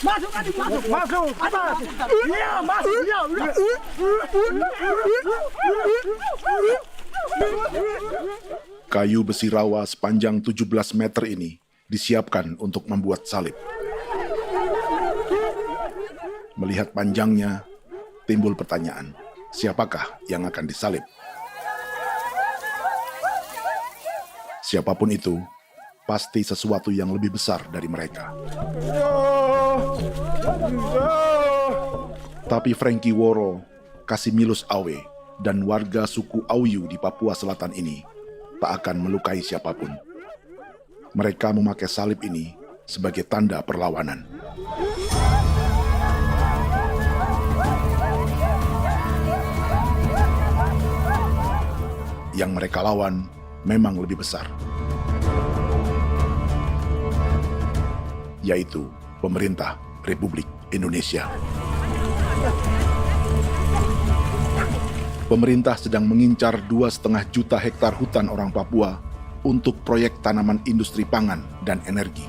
Masuk adik, masuk. Atas. Iya, masuk. Iya, udah. Kayu besi rawa sepanjang 17 meter ini disiapkan untuk membuat salib. Melihat panjangnya, timbul pertanyaan, siapakah yang akan disalib? Siapapun itu, pasti sesuatu yang lebih besar dari mereka. Tapi Frankie Woro, Casimilus Awe, dan warga suku Auyu di Papua Selatan ini tak akan melukai siapapun. Mereka memakai salib ini sebagai tanda perlawanan. Yang mereka lawan memang lebih besar, yaitu pemerintah Republik Indonesia. Pemerintah sedang mengincar 2,5 juta hektar hutan orang Papua untuk proyek tanaman industri pangan dan energi.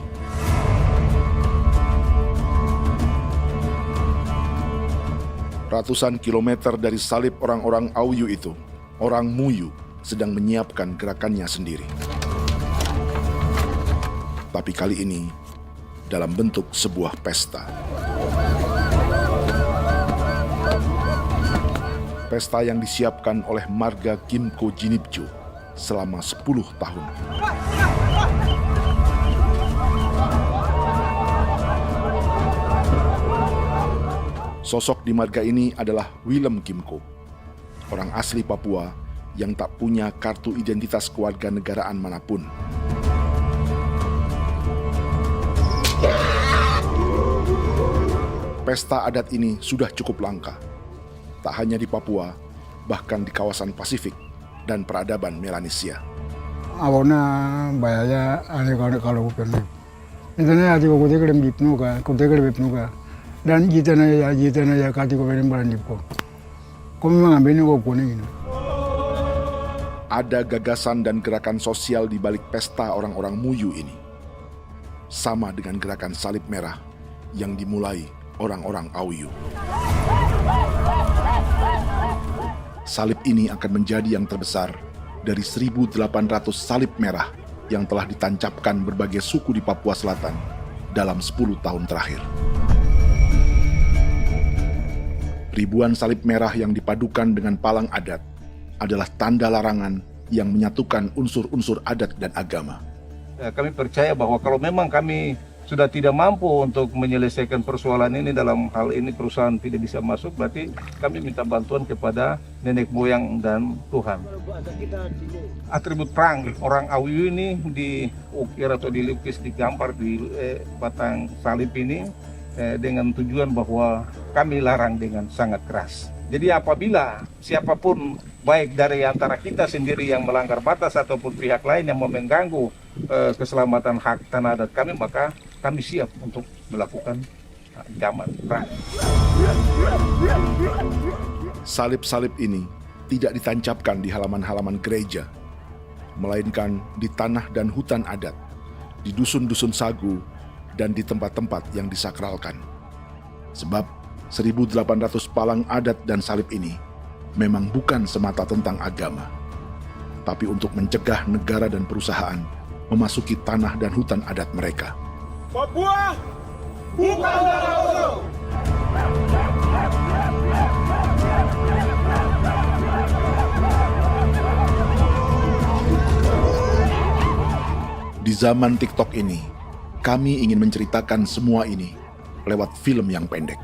Ratusan kilometer dari salib orang-orang Auyu itu, orang Muyu sedang menyiapkan gerakannya sendiri. Tapi kali ini dalam bentuk sebuah pesta. Pesta yang disiapkan oleh marga Kimco Jinipjo selama 10 tahun. Sosok di marga ini adalah Willem Kimco, orang asli Papua yang tak punya kartu identitas kewarganegaraan manapun. Pesta adat ini sudah cukup langka, tak hanya di Papua, bahkan di kawasan Pasifik dan peradaban Melanesia. Awalnya bayaya ane kalau bukan. Intinya hati kau tegak bipnuka, dan jitana ya kati kau beri barang dipko. Kau memang ambil kau kuning. Ada gagasan dan gerakan sosial di balik pesta orang-orang Muyu ini, sama dengan gerakan salib merah yang dimulai orang-orang Auyu. Salib ini akan menjadi yang terbesar dari 1.800 salib merah yang telah ditancapkan berbagai suku di Papua Selatan dalam 10 tahun terakhir. Ribuan salib merah yang dipadukan dengan palang adat adalah tanda larangan yang menyatukan unsur-unsur adat dan agama. Kami percaya bahwa kalau memang kami sudah tidak mampu untuk menyelesaikan persoalan ini, dalam hal ini perusahaan tidak bisa masuk, berarti kami minta bantuan kepada nenek moyang dan Tuhan. Atribut perang orang Auyu ini diukir atau dilukis, digambar di batang salib ini dengan tujuan bahwa kami larang dengan sangat keras. Jadi apabila siapapun, baik dari antara kita sendiri yang melanggar batas ataupun pihak lain yang mengganggu keselamatan hak tanah adat kami, maka kami siap untuk melakukan ancaman perang. Salib-salib ini tidak ditancapkan di halaman-halaman gereja, melainkan di tanah dan hutan adat, di dusun-dusun sagu, dan di tempat-tempat yang disakralkan. Sebab 1.800 palang adat dan salib ini memang bukan semata tentang agama, tapi untuk mencegah negara dan perusahaan memasuki tanah dan hutan adat mereka. Papua, buka udara kosong. Di zaman TikTok ini, kami ingin menceritakan semua ini lewat film yang pendek.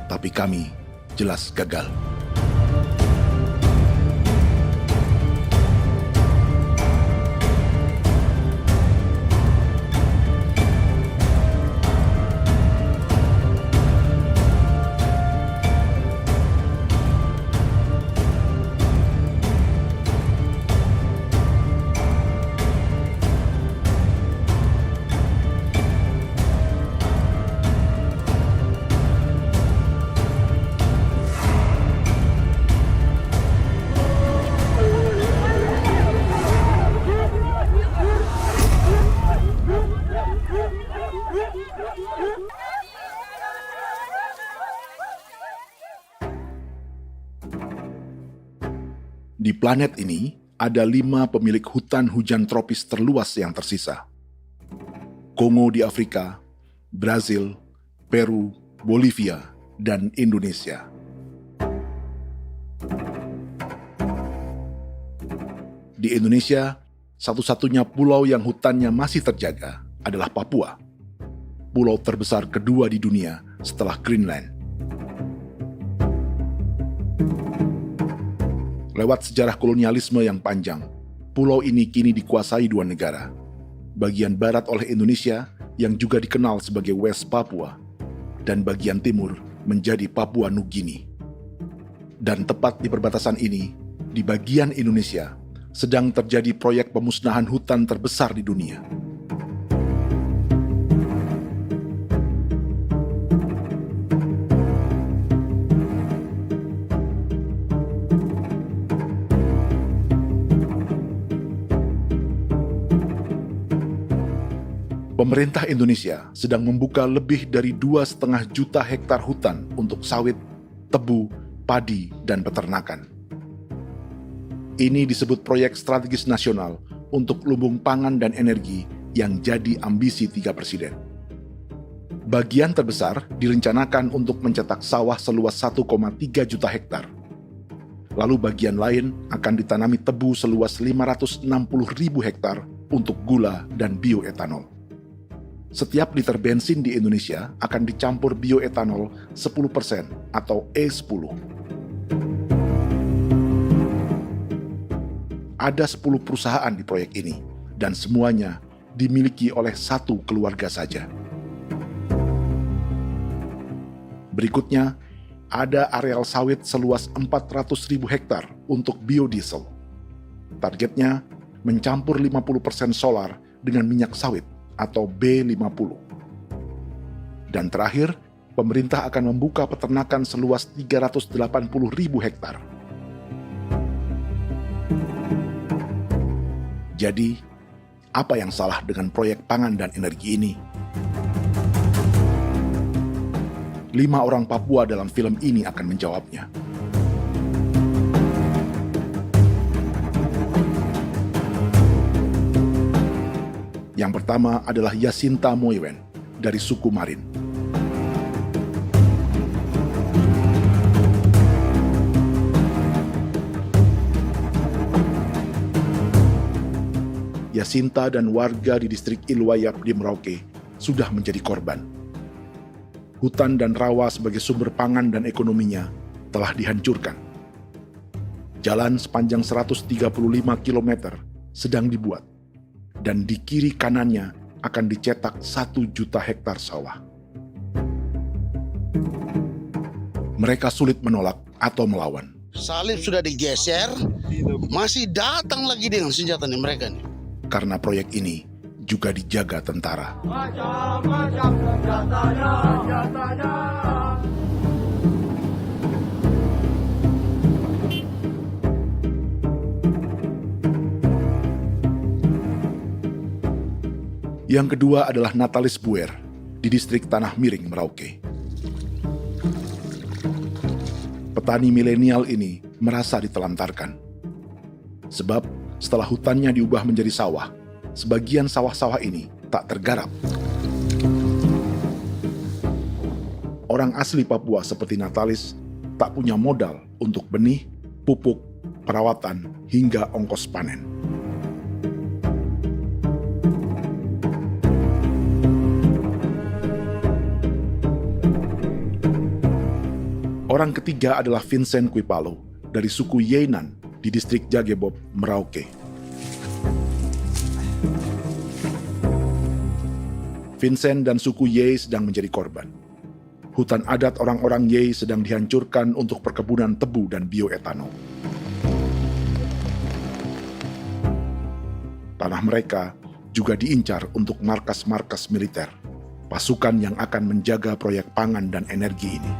Tapi kami jelas gagal. Di planet ini, ada 5 pemilik hutan hujan tropis terluas yang tersisa. Kongo di Afrika, Brazil, Peru, Bolivia, dan Indonesia. Di Indonesia, satu-satunya pulau yang hutannya masih terjaga adalah Papua, pulau terbesar kedua di dunia setelah Greenland. Lewat sejarah kolonialisme yang panjang, pulau ini kini dikuasai 2 negara. Bagian barat oleh Indonesia yang juga dikenal sebagai West Papua, dan bagian timur menjadi Papua Nugini. Dan tepat di perbatasan ini, di bagian Indonesia, sedang terjadi proyek pemusnahan hutan terbesar di dunia. Pemerintah Indonesia sedang membuka lebih dari 2,5 juta hektar hutan untuk sawit, tebu, padi, dan peternakan. Ini disebut proyek strategis nasional untuk lumbung pangan dan energi yang jadi ambisi 3 presiden. Bagian terbesar direncanakan untuk mencetak sawah seluas 1,3 juta hektar. Lalu bagian lain akan ditanami tebu seluas 560.000 hektar untuk gula dan bioetanol. Setiap liter bensin di Indonesia akan dicampur bioetanol 10% atau E10. Ada 10 perusahaan di proyek ini, dan semuanya dimiliki oleh 1 keluarga saja. Berikutnya, ada areal sawit seluas 400.000 hektar untuk biodiesel. Targetnya mencampur 50% solar dengan minyak sawit atau B50. Dan terakhir, pemerintah akan membuka peternakan seluas 380.000 hektar. Jadi, apa yang salah dengan proyek pangan dan energi ini? 5 orang Papua dalam film ini akan menjawabnya. Yang pertama adalah Yasinta Moiwen dari suku Marin. Yasinta dan warga di distrik Ilwayap di Merauke sudah menjadi korban. Hutan dan rawa sebagai sumber pangan dan ekonominya telah dihancurkan. Jalan sepanjang 135 km sedang dibuat, dan di kiri kanannya akan dicetak 1 juta hektar sawah. Mereka sulit menolak atau melawan. Salib sudah digeser, masih datang lagi dengan senjata mereka nih. Karena proyek ini juga dijaga tentara. Macam-macam senjatanya. Yang kedua adalah Natalis Buer di distrik Tanah Miring, Merauke. Petani milenial ini merasa ditelantarkan. Sebab setelah hutannya diubah menjadi sawah, sebagian sawah-sawah ini tak tergarap. Orang asli Papua seperti Natalis tak punya modal untuk benih, pupuk, perawatan, hingga ongkos panen. Orang ketiga adalah Vincent Kuipalo dari suku Yenan di distrik Jagebob, Merauke. Vincent dan suku Ye sedang menjadi korban. Hutan adat orang-orang Ye sedang dihancurkan untuk perkebunan tebu dan bioetanol. Tanah mereka juga diincar untuk markas-markas militer, pasukan yang akan menjaga proyek pangan dan energi ini.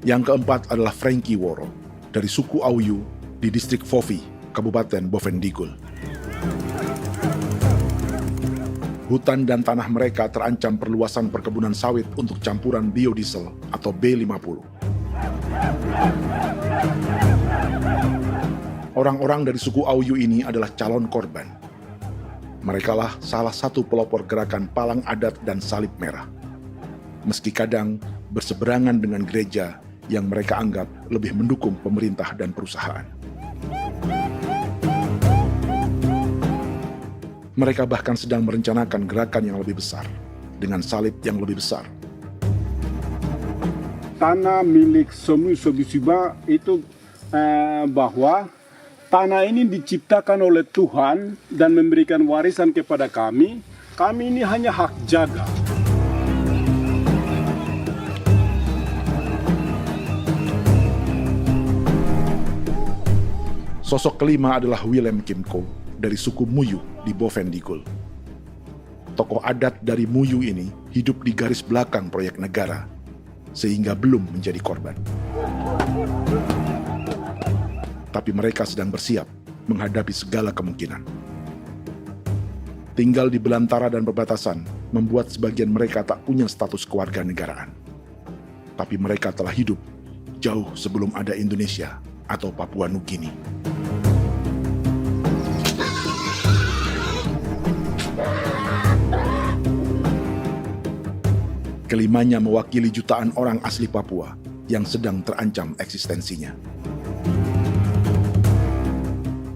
Yang keempat adalah Frankie Woro dari suku Auyu di distrik Fofi, Kabupaten Bovendigul. Hutan dan tanah mereka terancam perluasan perkebunan sawit untuk campuran biodiesel atau B50. Orang-orang dari suku Auyu ini adalah calon korban. Merekalah salah satu pelopor gerakan Palang Adat dan Salib Merah. Meski kadang berseberangan dengan gereja yang mereka anggap lebih mendukung pemerintah dan perusahaan. Mereka bahkan sedang merencanakan gerakan yang lebih besar, dengan salib yang lebih besar. Tanah milik Somu Sobisiba itu bahwa tanah ini diciptakan oleh Tuhan dan memberikan warisan kepada kami. Kami ini hanya hak jaga. Sosok kelima adalah Willem Kimco dari suku Muyu di Bovendigul. Tokoh adat dari Muyu ini hidup di garis belakang proyek negara, sehingga belum menjadi korban. Tapi mereka sedang bersiap menghadapi segala kemungkinan. Tinggal di belantara dan perbatasan membuat sebagian mereka tak punya status kewarganegaraan. Tapi mereka telah hidup jauh sebelum ada Indonesia atau Papua Nugini. Kelimanya mewakili jutaan orang asli Papua yang sedang terancam eksistensinya.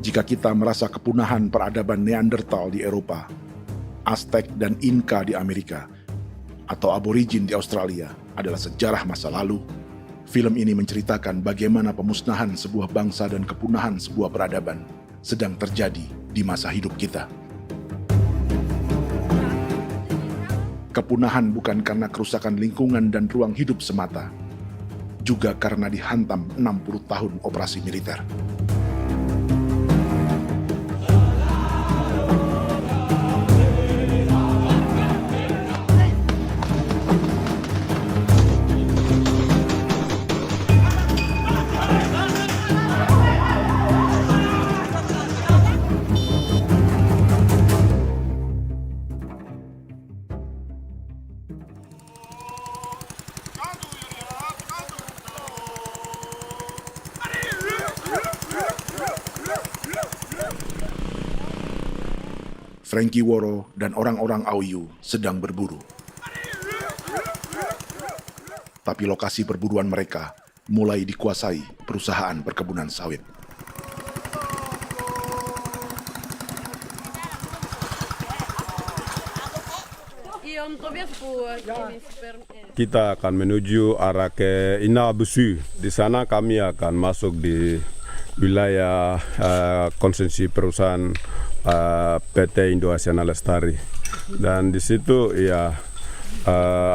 Jika kita merasa kepunahan peradaban Neanderthal di Eropa, Aztec dan Inca di Amerika, atau aborigin di Australia adalah sejarah masa lalu, film ini menceritakan bagaimana pemusnahan sebuah bangsa dan kepunahan sebuah peradaban sedang terjadi di masa hidup kita. Kepunahan bukan karena kerusakan lingkungan dan ruang hidup semata, juga karena dihantam 60 tahun operasi militer. Frankie Woro dan orang-orang Auyu sedang berburu. Tapi lokasi perburuan mereka mulai dikuasai perusahaan perkebunan sawit. Kita akan menuju arah ke Inabusu. Di sana kami akan masuk di wilayah konsesi perusahaan PT Indo Asiana Lestari, dan di situ ya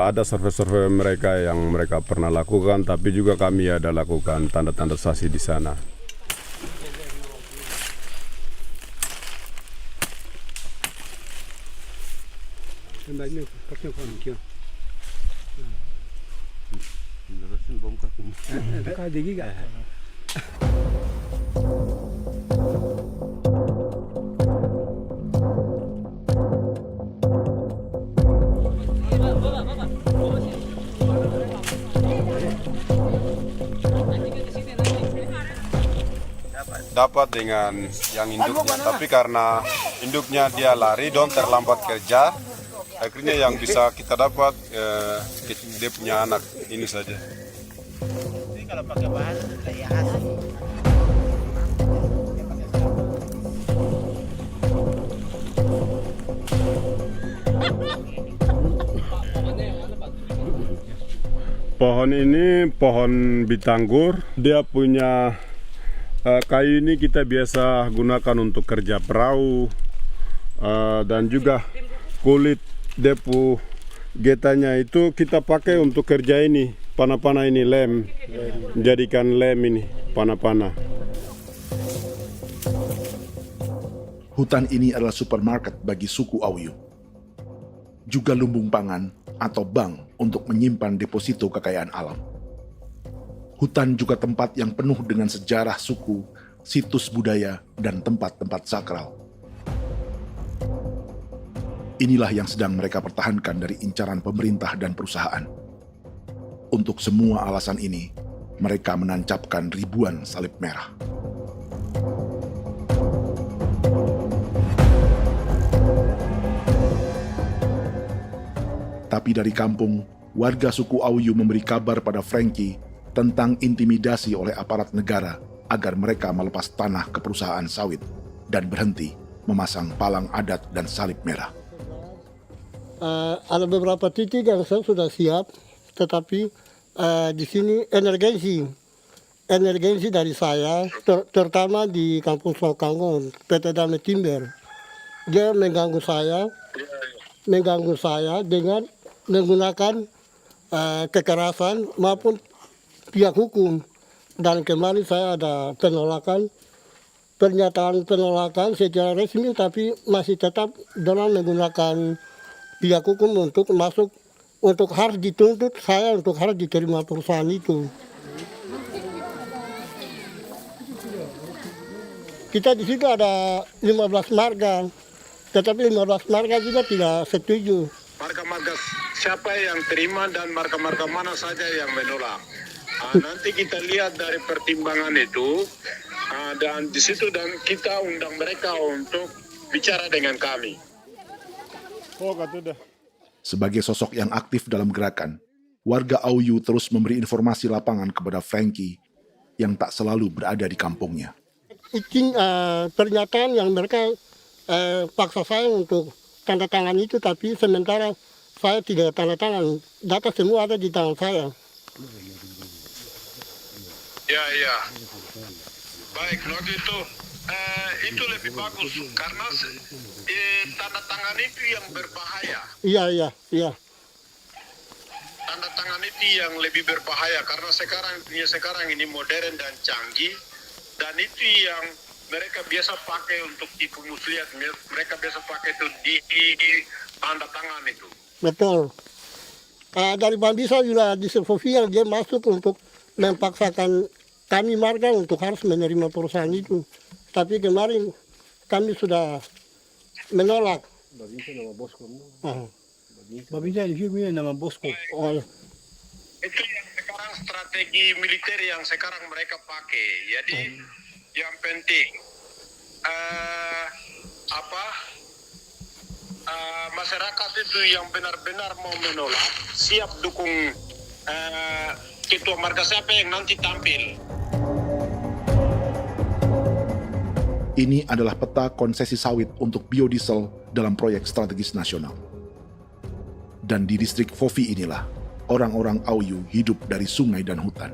ada survei-survei mereka yang mereka pernah lakukan, tapi juga kami ada lakukan tanda-tanda saksi di sana. Dapat dengan yang induknya, tapi karena induknya dia lari dan terlambat kerja, akhirnya yang bisa kita dapat dia punya anak ini saja. Kalau pakai bahan kayak asli. Pohon ini pohon bitanggur, dia punya kayu ini kita biasa gunakan untuk kerja perahu, dan juga kulit depu getanya itu kita pakai untuk kerja ini, panah-panah ini lem, jadikan lem ini, panah-panah. Hutan ini adalah supermarket bagi suku Auyu. Juga lumbung pangan atau bank untuk menyimpan deposito kekayaan alam. Hutan juga tempat yang penuh dengan sejarah suku, situs budaya, dan tempat-tempat sakral. Inilah yang sedang mereka pertahankan dari incaran pemerintah dan perusahaan. Untuk semua alasan ini, mereka menancapkan ribuan salib merah. Tapi dari kampung, warga suku Auyu memberi kabar pada Frankie tentang intimidasi oleh aparat negara agar mereka melepas tanah ke perusahaan sawit dan berhenti memasang palang adat dan salib merah. Ada beberapa titik yang saya sudah siap, tetapi di sini emergensi dari saya, terutama di kampung Sokanggon, PT Damai Timber. Dia mengganggu saya dengan menggunakan kekerasan maupun pihak hukum. Dan kemarin saya ada pernyataan penolakan secara resmi, tapi masih tetap dalam menggunakan pihak hukum untuk masuk, untuk harus dituntut saya untuk harus diterima perusahaan itu. Kita di situ ada 15 marga, tetapi 15 marga juga tidak setuju. Marga-marga siapa yang terima dan marga-marga mana saja yang menolak. Nanti kita lihat dari pertimbangan itu, dan di situ dan kita undang mereka untuk bicara dengan kami. Sebagai sosok yang aktif dalam gerakan, warga Auyu terus memberi informasi lapangan kepada Frankie yang tak selalu berada di kampungnya. Izin pernyataan yang mereka paksa saya untuk tanda tangan itu, tapi sementara saya tidak tanda tangan. Data semua ada di tangan saya. Ya. Baik, kalau gitu itu lebih bagus karena tanda tangan itu yang berbahaya. Iya. Tanda tangan itu yang lebih berbahaya karena sekarang ini modern dan canggih, dan itu yang mereka biasa pakai untuk tipu muslihat. Mereka biasa pakai itu di tanda tangan itu. Betul. Dari Bambisa juga di Sofia dia masuk untuk memaksakan kami marga untuk harus menerima perusahaan itu. Tapi kemarin kami sudah menolak. Babinsa di sini nama bosku. Itu yang sekarang strategi militer yang sekarang mereka pakai. Jadi yang penting masyarakat itu yang benar-benar mau menolak siap dukung ketua marga siapa yang nanti tampil. Ini adalah peta konsesi sawit untuk biodiesel dalam proyek strategis nasional. Dan di distrik Fofi inilah orang-orang Auyu hidup dari sungai dan hutan.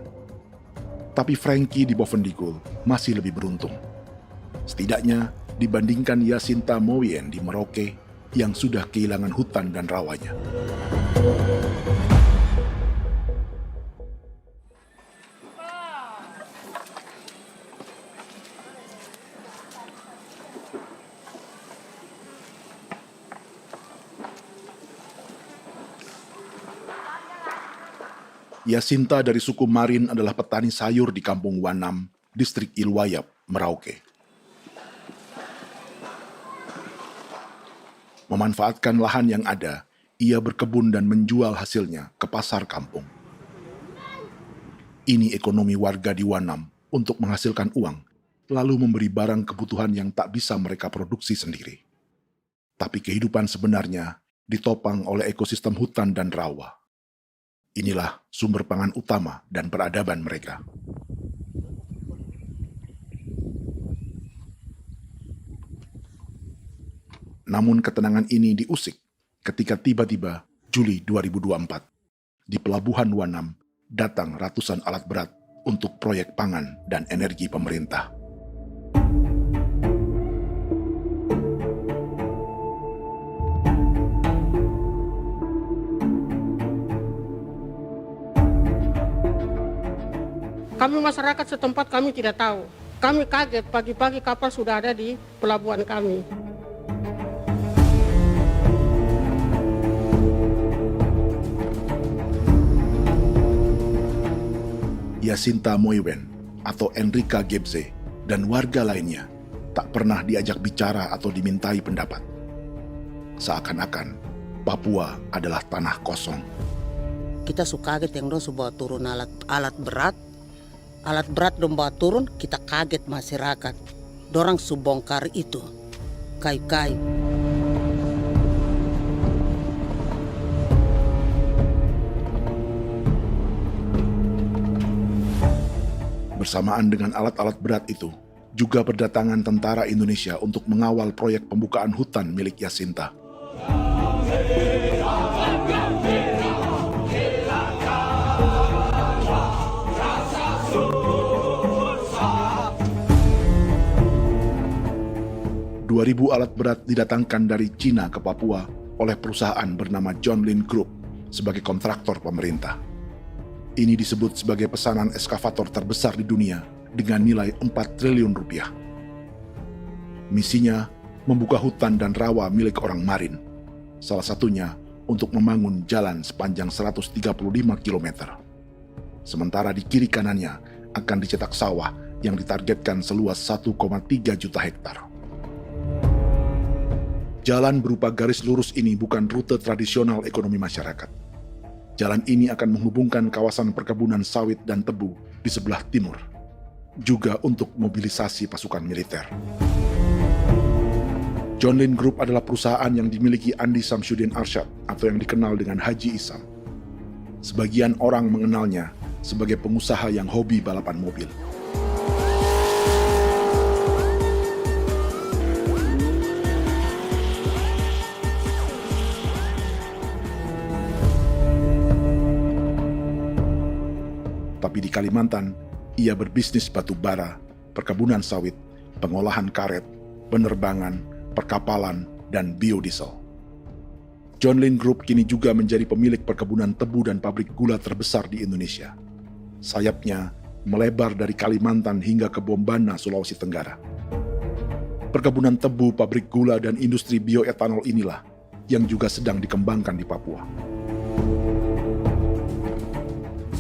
Tapi Frankie di Bovendigul masih lebih beruntung. Setidaknya dibandingkan Yasinta Mowien di Merauke yang sudah kehilangan hutan dan rawanya. Yasinta dari suku Marin adalah petani sayur di kampung Wanam, distrik Ilwayap, Merauke. Memanfaatkan lahan yang ada, ia berkebun dan menjual hasilnya ke pasar kampung. Ini ekonomi warga di Wanam untuk menghasilkan uang, lalu memberi barang kebutuhan yang tak bisa mereka produksi sendiri. Tapi kehidupan sebenarnya ditopang oleh ekosistem hutan dan rawa. Inilah sumber pangan utama dan peradaban mereka. Namun ketenangan ini diusik ketika tiba-tiba Juli 2024 di Pelabuhan Wanam datang ratusan alat berat untuk proyek pangan dan energi pemerintah. Kami masyarakat setempat kami tidak tahu. Kami kaget pagi-pagi kapal sudah ada di pelabuhan kami. Yasinta Mowien atau Enrika Gebze dan warga lainnya tak pernah diajak bicara atau dimintai pendapat. Seakan-akan Papua adalah tanah kosong. Kita suka kaget yang dong bawa turun alat berat dong bawa turun, kita kaget masyarakat. Dorang subongkar itu kayu-kayu. Bersamaan dengan alat-alat berat itu, juga berdatangan tentara Indonesia untuk mengawal proyek pembukaan hutan milik Jacinta. Ribu alat berat didatangkan dari Cina ke Papua oleh perusahaan bernama John Lin Group sebagai kontraktor pemerintah. Ini disebut sebagai pesanan eskavator terbesar di dunia dengan nilai 4 triliun rupiah. Misinya membuka hutan dan rawa milik orang Marin, salah satunya untuk membangun jalan sepanjang 135 km. Sementara di kiri kanannya akan dicetak sawah yang ditargetkan seluas 1,3 juta hektar. Jalan berupa garis lurus ini bukan rute tradisional ekonomi masyarakat. Jalan ini akan menghubungkan kawasan perkebunan sawit dan tebu di sebelah timur, juga untuk mobilisasi pasukan militer. John Lin Group adalah perusahaan yang dimiliki Andi Samsudin Arsyad atau yang dikenal dengan Haji Isam. Sebagian orang mengenalnya sebagai pengusaha yang hobi balapan mobil. Tapi di Kalimantan, ia berbisnis batu bara, perkebunan sawit, pengolahan karet, penerbangan, perkapalan, dan biodiesel. John Lin Group kini juga menjadi pemilik perkebunan tebu dan pabrik gula terbesar di Indonesia. Sayapnya melebar dari Kalimantan hingga ke Bombana, Sulawesi Tenggara. Perkebunan tebu, pabrik gula, dan industri bioetanol inilah yang juga sedang dikembangkan di Papua.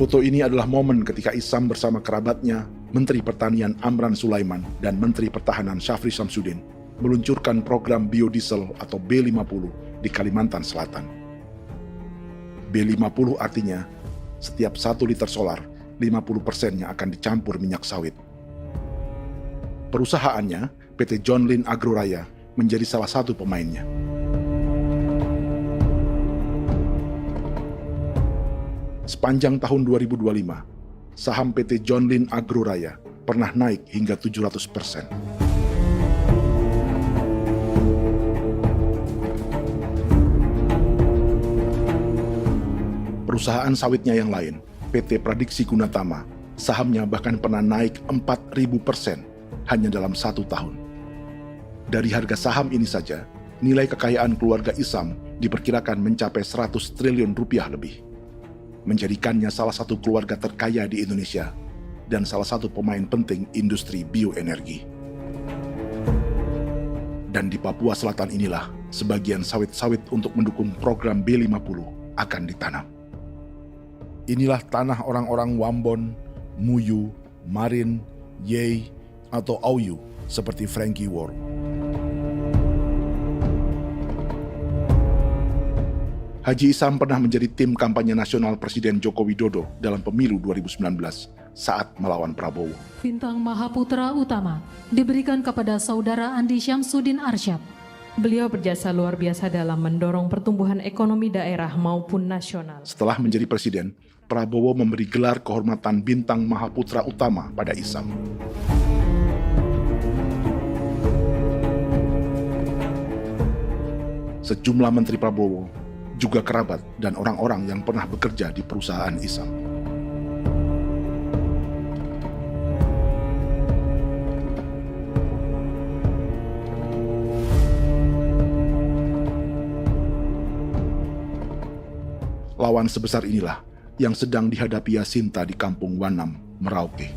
Foto ini adalah momen ketika Isam bersama kerabatnya, Menteri Pertanian Amran Sulaiman dan Menteri Pertahanan Syafri Samsudin meluncurkan program biodiesel atau B50 di Kalimantan Selatan. B50 artinya setiap 1 liter solar, 50%-nya akan dicampur minyak sawit. Perusahaannya, PT John Lin Agroraya, menjadi salah satu pemainnya. Sepanjang tahun 2025, saham PT John Lin Agroraya pernah naik hingga 700%. Perusahaan sawitnya yang lain, PT Pradiksi Gunatama, sahamnya bahkan pernah naik 4.000% hanya dalam 1 tahun. Dari harga saham ini saja, nilai kekayaan keluarga Isam diperkirakan mencapai 100 triliun rupiah lebih, menjadikannya salah satu keluarga terkaya di Indonesia dan salah satu pemain penting industri bioenergi. Dan di Papua Selatan inilah sebagian sawit-sawit untuk mendukung program B50 akan ditanam. Inilah tanah orang-orang Wambon, Muyu, Marin, Yei, atau Auyu seperti Frankie Ward. Haji Isam pernah menjadi tim kampanye nasional Presiden Joko Widodo dalam pemilu 2019 saat melawan Prabowo. Bintang Mahaputra Utama diberikan kepada Saudara Andi Syamsuddin Arsyad. Beliau berjasa luar biasa dalam mendorong pertumbuhan ekonomi daerah maupun nasional. Setelah menjadi presiden, Prabowo memberi gelar kehormatan Bintang Mahaputra Utama pada Isam. Sejumlah menteri Prabowo, juga kerabat dan orang-orang yang pernah bekerja di perusahaan Isam. Lawan sebesar inilah yang sedang dihadapi Jacinta di kampung Wanam, Merauke.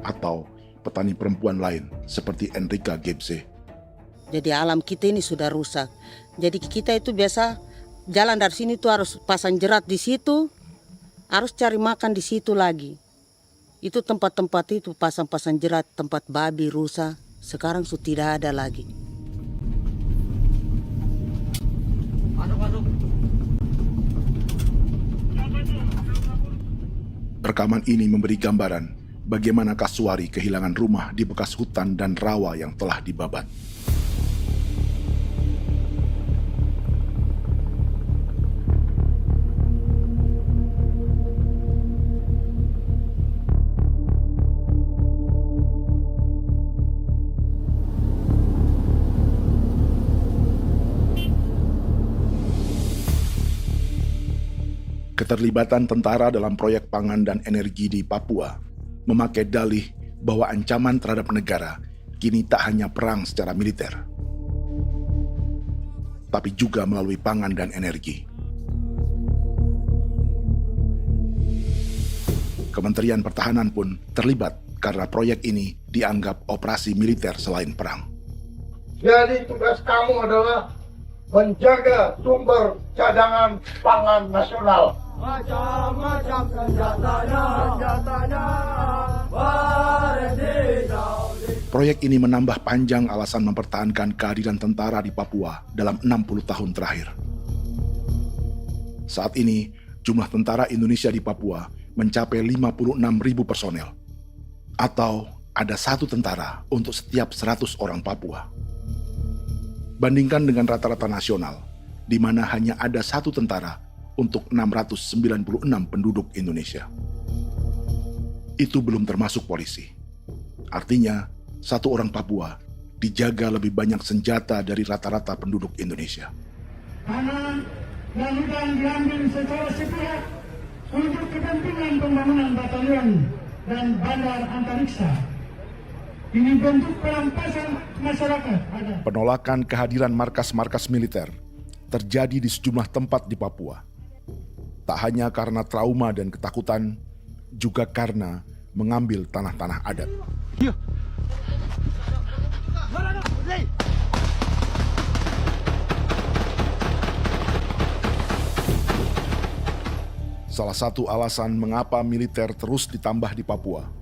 Atau petani perempuan lain seperti Enrika Gebze. Jadi alam kita ini sudah rusak. Jadi kita itu biasa jalan dari sini tuh harus pasang jerat di situ, harus cari makan di situ lagi. Itu tempat-tempat itu pasang-pasang jerat, tempat babi, rusa, sekarang sudah tidak ada lagi. Rekaman ini memberi gambaran bagaimana Kasuari kehilangan rumah di bekas hutan dan rawa yang telah dibabat. Keterlibatan tentara dalam proyek pangan dan energi di Papua memakai dalih bahwa ancaman terhadap negara kini tak hanya perang secara militer, tapi juga melalui pangan dan energi. Kementerian Pertahanan pun terlibat karena proyek ini dianggap operasi militer selain perang. Jadi tugas kamu adalah menjaga sumber cadangan pangan nasional. Macam-macam senjatanya, Proyek ini menambah panjang alasan mempertahankan kehadiran tentara di Papua dalam 60 tahun terakhir. Saat ini, jumlah tentara Indonesia di Papua mencapai 56.000 personel, atau ada 1 tentara untuk setiap 100 orang Papua. Bandingkan dengan rata-rata nasional, di mana hanya ada 1 tentara untuk 696 penduduk Indonesia. Itu belum termasuk polisi. Artinya, 1 orang Papua dijaga lebih banyak senjata dari rata-rata penduduk Indonesia. Tanah dan hutan diambil secara sepihak untuk kepentingan pembangunan batalion dan bandar antariksa. Ini bentuk perampasan masyarakat. Penolakan kehadiran markas-markas militer terjadi di sejumlah tempat di Papua. Tak hanya karena trauma dan ketakutan, juga karena mengambil tanah-tanah adat. Salah satu alasan mengapa militer terus ditambah di Papua,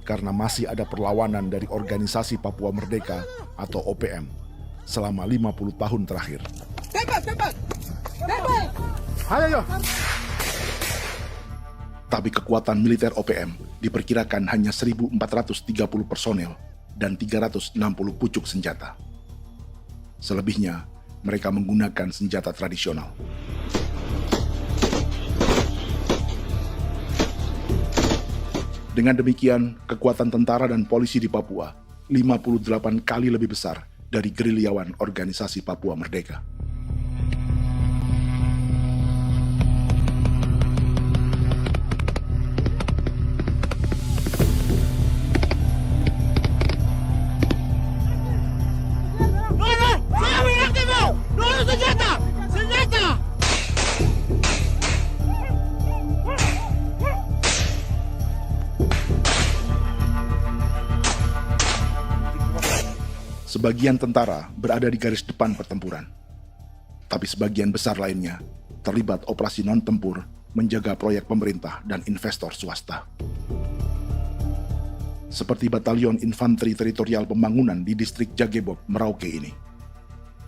karena masih ada perlawanan dari Organisasi Papua Merdeka atau OPM selama 50 tahun terakhir. Ayo. Tapi kekuatan militer OPM diperkirakan hanya 1.430 personel dan 360 pucuk senjata. Selebihnya, mereka menggunakan senjata tradisional. Dengan demikian, kekuatan tentara dan polisi di Papua 58 kali lebih besar dari gerilyawan Organisasi Papua Merdeka. Sebagian tentara berada di garis depan pertempuran, tapi sebagian besar lainnya terlibat operasi non-tempur menjaga proyek pemerintah dan investor swasta. Seperti Batalion Infanteri Teritorial Pembangunan di distrik Jagebob, Merauke ini.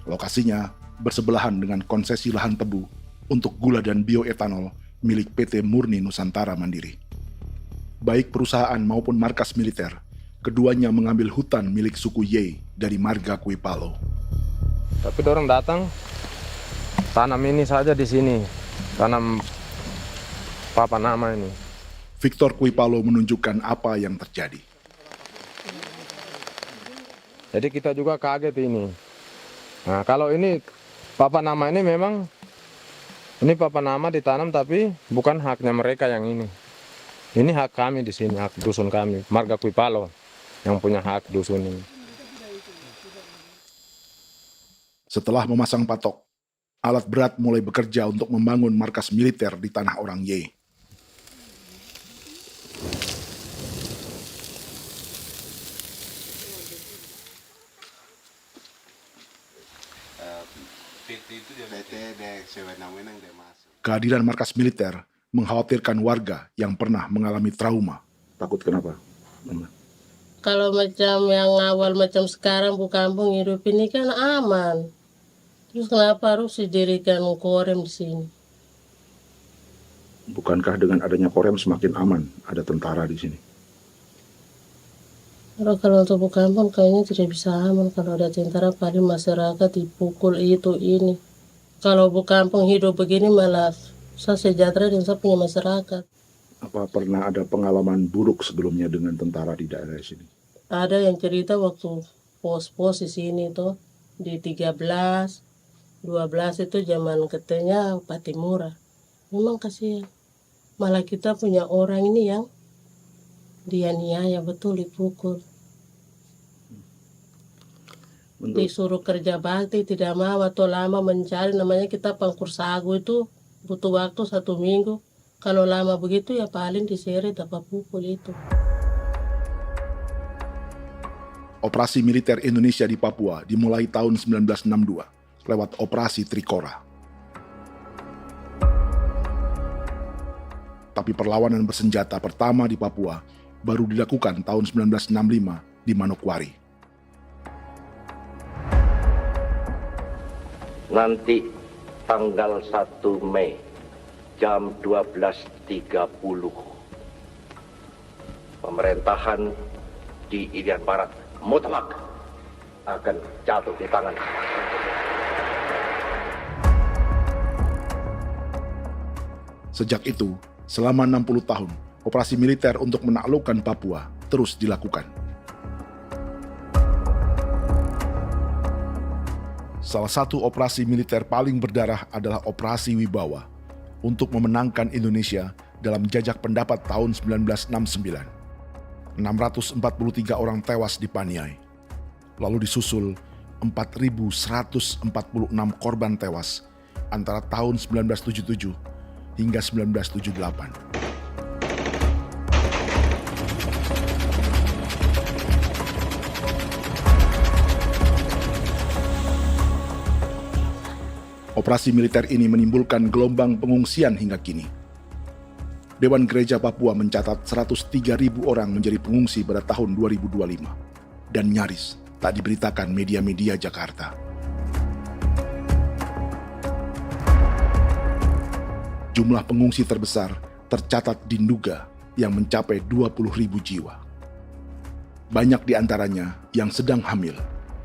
Lokasinya bersebelahan dengan konsesi lahan tebu untuk gula dan bioetanol milik PT Murni Nusantara Mandiri. Baik perusahaan maupun markas militer, keduanya mengambil hutan milik suku Ye dari marga Kuipalo. Tapi orang datang tanam ini saja di sini, tanam papan nama ini. Victor Kuipalo menunjukkan apa yang terjadi. Jadi kita juga kaget ini. Nah, kalau ini papan nama ini memang ini papan nama ditanam tapi bukan haknya mereka yang ini. Ini hak kami di sini, hak dusun kami, marga Kuipalo yang punya hak dusun ini. Setelah memasang patok, alat berat mulai bekerja untuk membangun markas militer di tanah orang Ye. Kehadiran markas militer mengkhawatirkan warga yang pernah mengalami trauma. Takut kenapa? Kalau macam yang awal macam sekarang Bu Kampung hidup ini kan aman. Terus kenapa harus didirikan korem di sini? Bukankah dengan adanya korem semakin aman, ada tentara di sini? Kalau untuk kampung kayaknya tidak bisa aman kalau ada tentara, paling masyarakat dipukul itu ini. Kalau kampung hidup begini malah saya sejahtera dan saya punya masyarakat. Apa pernah ada pengalaman buruk sebelumnya dengan tentara di daerah sini? Ada yang cerita waktu pos-pos di sini tuh di 13, 12 itu zaman katanya Patimura. Memang kasihan. Malah kita punya orang ini yang dianiaya betul, dipukul. Disuruh kerja bakti tidak mau atau lama mencari, namanya kita pangkur sagu itu butuh waktu 1 minggu. Kalau lama begitu ya paling diseret apa pukul itu. Operasi militer Indonesia di Papua dimulai tahun 1962 lewat Operasi Trikora. Tapi perlawanan bersenjata pertama di Papua baru dilakukan tahun 1965 di Manokwari. Nanti tanggal 1 Mei jam 12.30 pemerintahan di Irian Barat mutlak akan jatuh di tangan. Sejak itu, selama 60 tahun, operasi militer untuk menaklukkan Papua terus dilakukan. Salah satu operasi militer paling berdarah adalah Operasi Wibawa untuk memenangkan Indonesia dalam jajak pendapat tahun 1969. 643 orang tewas di Paniai. Lalu disusul 4.146 korban tewas antara tahun 1977 hingga 1978. Operasi militer ini menimbulkan gelombang pengungsian hingga kini. Dewan Gereja Papua mencatat 103.000 orang menjadi pengungsi pada tahun 2025 dan nyaris tak diberitakan media-media Jakarta. Jumlah pengungsi terbesar tercatat di Nduga yang mencapai 20.000 jiwa. Banyak di antaranya yang sedang hamil,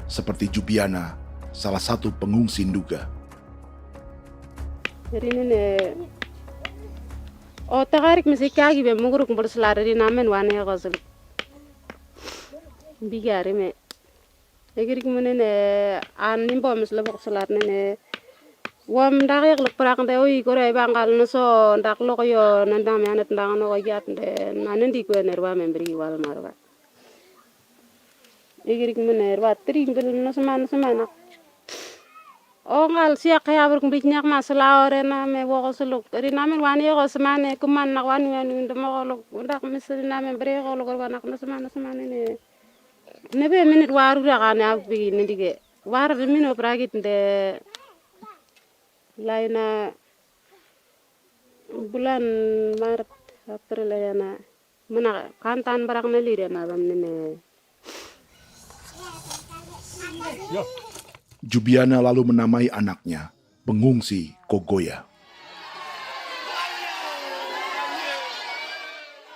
seperti Jubiana, salah satu pengungsi Nduga. Takarik mesti kagi be muguruk berselari di namen wane gosel bigari me egirik munene an nimbo mesle berselar nene wam darik lek prak de oi gore bangal no so ndak lo yo nandam yanet ndang no yat de nanen di ko nerwa membri wal marwa egirik munene wa tri mbel no semana ngal siak ya ber kumbik nyak masala orena me wo solo rina men wani go semane kuman nak wani wani ndemo lo ndak misrina men bre go lo nak no semane ne be minute waru ra kana bi ni dige war de mino pragit de laina bulan maret april yana mana kantan barak na lire na bam ne Jubiana lalu menamai anaknya pengungsi Kogoya.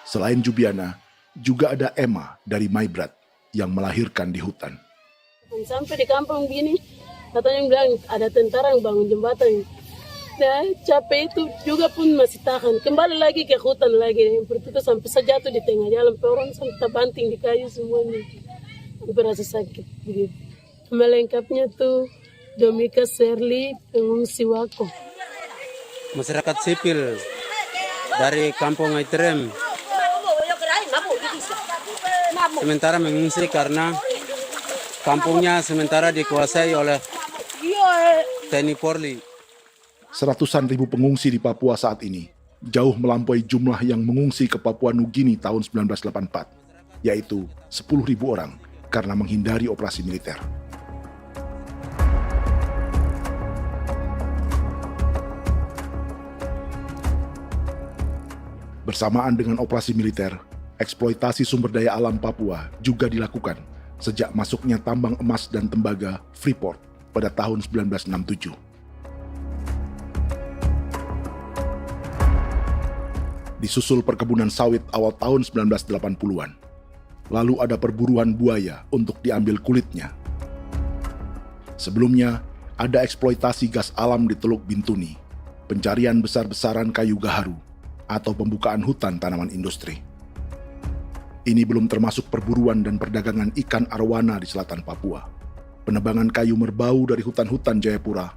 Selain Jubiana, juga ada Emma dari Maibrat yang melahirkan di hutan. Sampai di kampung gini, katanya bilang ada tentara yang bangun jembatan. Nah, capek itu juga pun masih tahan. Kembali lagi ke hutan lagi. Seperti itu sampai saya jatuh di tengah jalan. Orang sampai terbanting di kayu semuanya. Berasa sakit begitu. Melengkapnya tuh Domika Serli, pengungsi Wako. Masyarakat sipil dari Kampung Aitrem sementara mengungsi karena kampungnya sementara dikuasai oleh TNI Polri. Seratusan ribu pengungsi di Papua saat ini jauh melampaui jumlah yang mengungsi ke Papua Nugini tahun 1984, yaitu 10.000 orang karena menghindari operasi militer. Bersamaan dengan operasi militer, eksploitasi sumber daya alam Papua juga dilakukan sejak masuknya tambang emas dan tembaga Freeport pada tahun 1967. Disusul perkebunan sawit awal tahun 1980-an. Lalu ada perburuan buaya untuk diambil kulitnya. Sebelumnya, ada eksploitasi gas alam di Teluk Bintuni, pencarian besar-besaran kayu gaharu, atau pembukaan hutan tanaman industri. Ini belum termasuk perburuan dan perdagangan ikan arwana di selatan Papua, penebangan kayu merbau dari hutan-hutan Jayapura,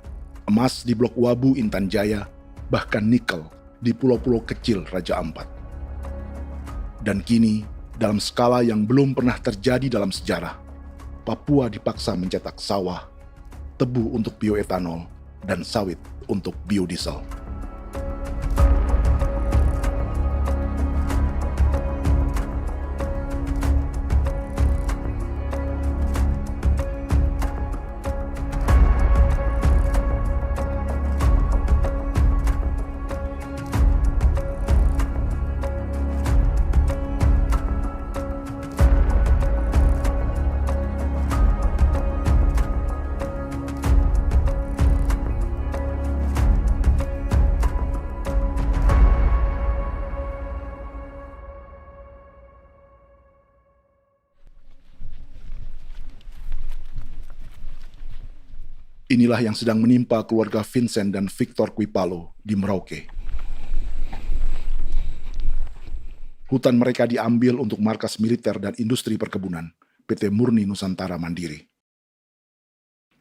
emas di Blok Wabu Intan Jaya, bahkan nikel di pulau-pulau kecil Raja Ampat. Dan kini, dalam skala yang belum pernah terjadi dalam sejarah, Papua dipaksa mencetak sawah, tebu untuk bioetanol, dan sawit untuk biodiesel. Inilah yang sedang menimpa keluarga Vincent dan Victor Kuipalo di Merauke. Hutan mereka diambil untuk markas militer dan industri perkebunan, PT Murni Nusantara Mandiri.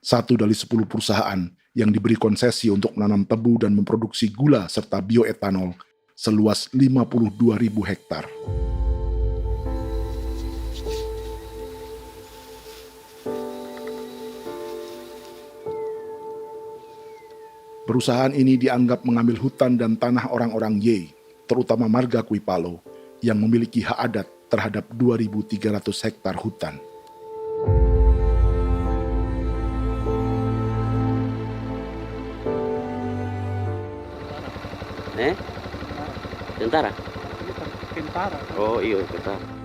1 dari 10 perusahaan yang diberi konsesi untuk menanam tebu dan memproduksi gula serta bioetanol seluas 52.000 hektar. Perusahaan ini dianggap mengambil hutan dan tanah orang-orang Ye, terutama marga Kuipalo, yang memiliki hak adat terhadap 2.300 hektar hutan. Tentara? Tentara. Oh iya, tentara.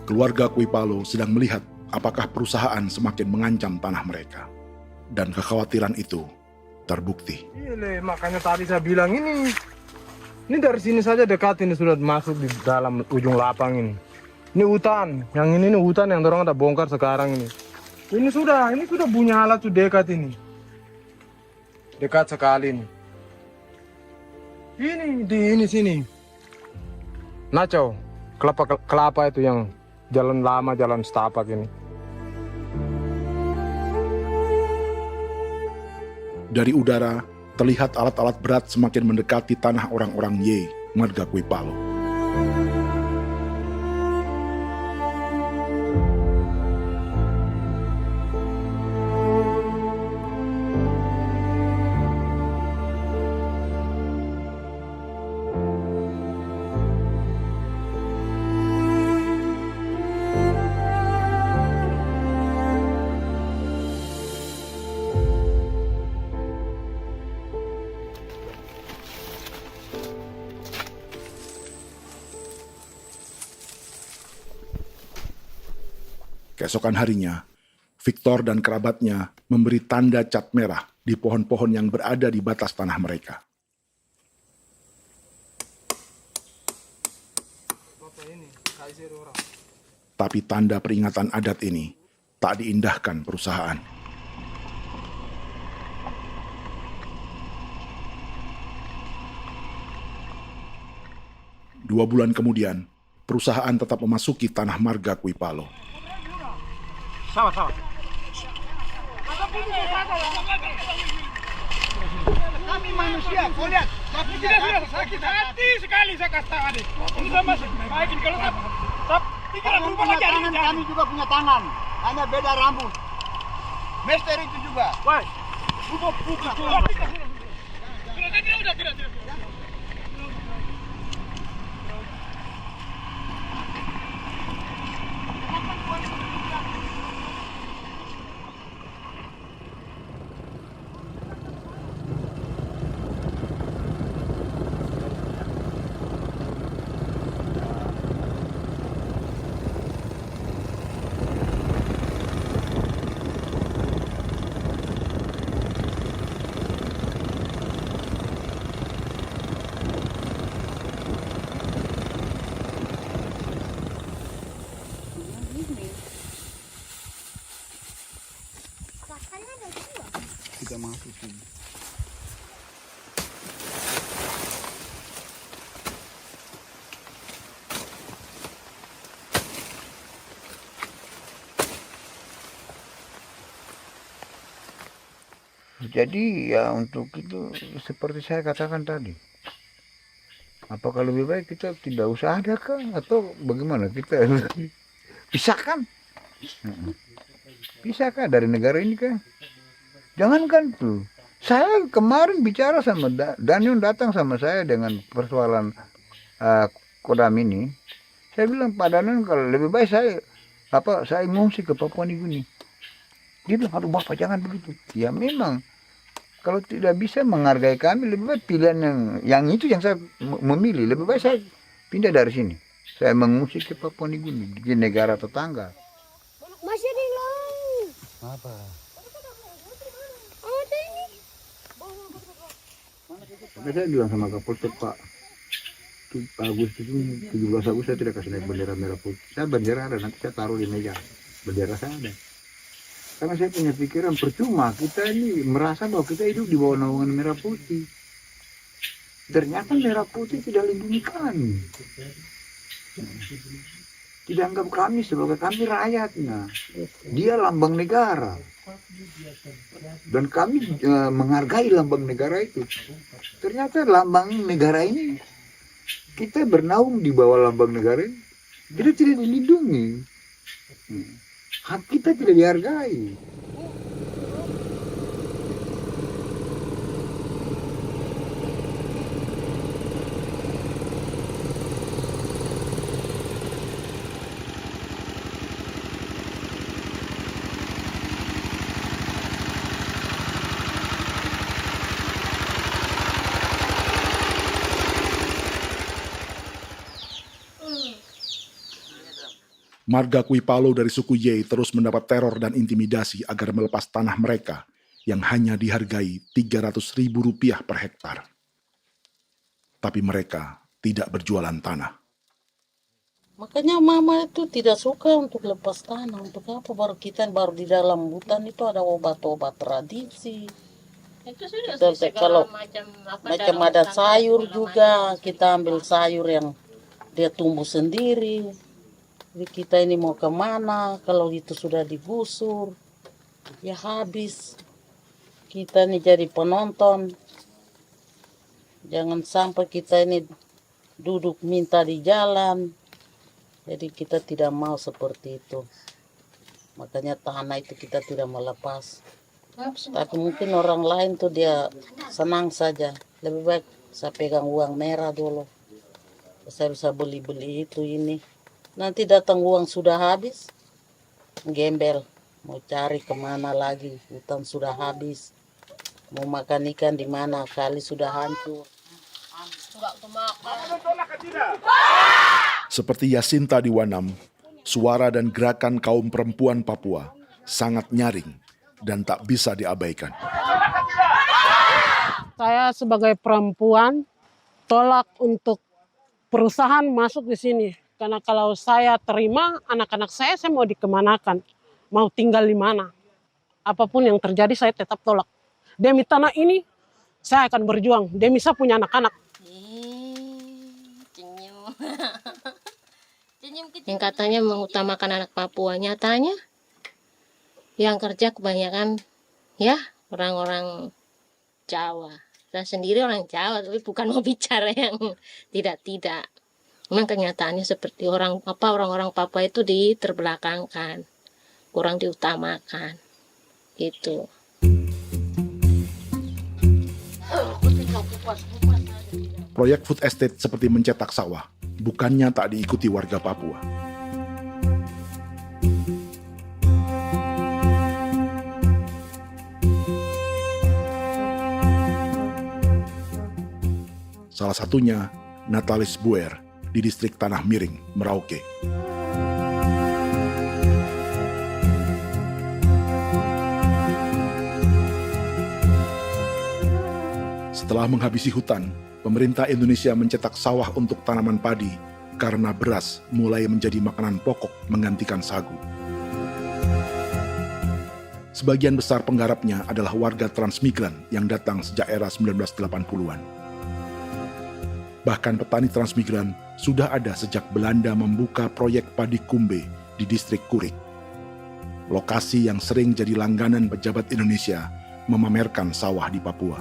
Keluarga Kuipalo sedang melihat apakah perusahaan semakin mengancam tanah mereka. Dan kekhawatiran itu terbukti. Iya, makanya tadi saya bilang ini dari sini saja dekat ini sudah masuk di dalam ujung lapang ini. Ini hutan, yang ini hutan yang dorong ada bongkar sekarang ini. Ini sudah punya alat sudah dekat ini. Dekat sekali ini. Ini di sini. Nacau, kelapa itu yang jalan lama, jalan setapak ini. Dari udara, terlihat alat-alat berat semakin mendekati tanah orang-orang Ye, marga Kuipalo. Keesokan harinya, Victor dan kerabatnya memberi tanda cat merah di pohon-pohon yang berada di batas tanah mereka. Tapi tanda peringatan adat ini tak diindahkan perusahaan. Dua bulan kemudian, perusahaan tetap memasuki tanah marga Kuipalo. Sama-sama. Kami manusia, kau lihat. Tapi sudah sakit hati sekali saya kasih tahu adik. Ini sama baik ini kalau pikiran berubah lagi hari ini. Kami juga punya tangan, hanya beda rambut. Mister itu juga. Woi, Kita masuk sini. Jadi ya untuk itu seperti saya katakan tadi, apakah lebih baik kita tidak usah ada kah atau bagaimana, kita pisahkan, pisahkan dari negara ini kah? Jangankan tuh, saya kemarin bicara sama Daniel, datang sama saya dengan persoalan Kodam ini. Saya bilang, Pak Daniel, kalau lebih baik saya ngungsi ke Papua Nugini. Dia bilang, aduh Bapak jangan begitu. Ya memang, kalau tidak bisa menghargai kami, lebih baik pilihan yang itu yang saya memilih. Lebih baik saya pindah dari sini. Saya mengungsi ke Papua Nugini, di negara tetangga. Masih di laut. Apa? Saya bilang sama Kapolsek, Pak Agustus ini 17 Agustus saya tidak kasih naik bendera merah putih. Saya bendera ada, nanti saya taruh di meja. Bendera saya ada. Karena saya punya pikiran percuma kita ini merasa bahwa kita hidup di bawah naungan merah putih. Ternyata merah putih tidak lindungi kami. Tidak anggap kami sebagai kami rakyatnya. Dia lambang negara. Dan kami menghargai lambang negara itu. Ternyata lambang negara ini, kita bernaung di bawah lambang negara ini, kita tidak dilindungi. Hak kita tidak dihargai. Marga Kuipalo dari suku Ye terus mendapat teror dan intimidasi agar melepas tanah mereka yang hanya dihargai Rp300.000 per hektar. Tapi mereka tidak berjualan tanah. Makanya mama itu tidak suka untuk lepas tanah. Untuk apa? Baru di dalam hutan itu ada obat-obat tradisi. Itu sudah Kalau macam ada sayur juga, kita ambil sayur yang dia tumbuh sendiri. Jadi kita ini mau kemana, kalau itu sudah digusur, ya habis. Kita ini jadi penonton. Jangan sampai kita ini duduk minta di jalan. Jadi kita tidak mau seperti itu. Makanya tanah itu kita tidak melepas. Tapi mungkin orang lain tuh dia senang saja. Lebih baik saya pegang uang merah dulu. Saya bisa beli-beli itu ini. Nanti datang uang sudah habis, gembel, mau cari kemana lagi, hutan sudah habis, mau makan ikan di mana, kali sudah hancur. Seperti Yasinta di Wanam, suara dan gerakan kaum perempuan Papua sangat nyaring dan tak bisa diabaikan. Saya sebagai perempuan tolak untuk perusahaan masuk di sini. Karena kalau saya terima anak-anak saya mau dikemanakan, mau tinggal di mana. Apapun yang terjadi saya tetap tolak. Demi tanah ini saya akan berjuang, demi saya punya anak-anak. Yang katanya mengutamakan anak Papua, nyatanya yang kerja kebanyakan ya orang-orang Jawa. Saya sendiri orang Jawa, tapi bukan mau bicara yang tidak-tidak. Memang kenyataannya seperti orang-orang Papua itu diterbelakangkan, kurang diutamakan, gitu. Proyek food estate seperti mencetak sawah bukannya tak diikuti warga Papua. Salah satunya Natalis Buer di distrik Tanah Miring, Merauke. Setelah menghabisi hutan, pemerintah Indonesia mencetak sawah untuk tanaman padi karena beras mulai menjadi makanan pokok menggantikan sagu. Sebagian besar penggarapnya adalah warga transmigran yang datang sejak era 1980-an. Bahkan petani transmigran sudah ada sejak Belanda membuka proyek padi kumbe di distrik Kurik. Lokasi yang sering jadi langganan pejabat Indonesia memamerkan sawah di Papua.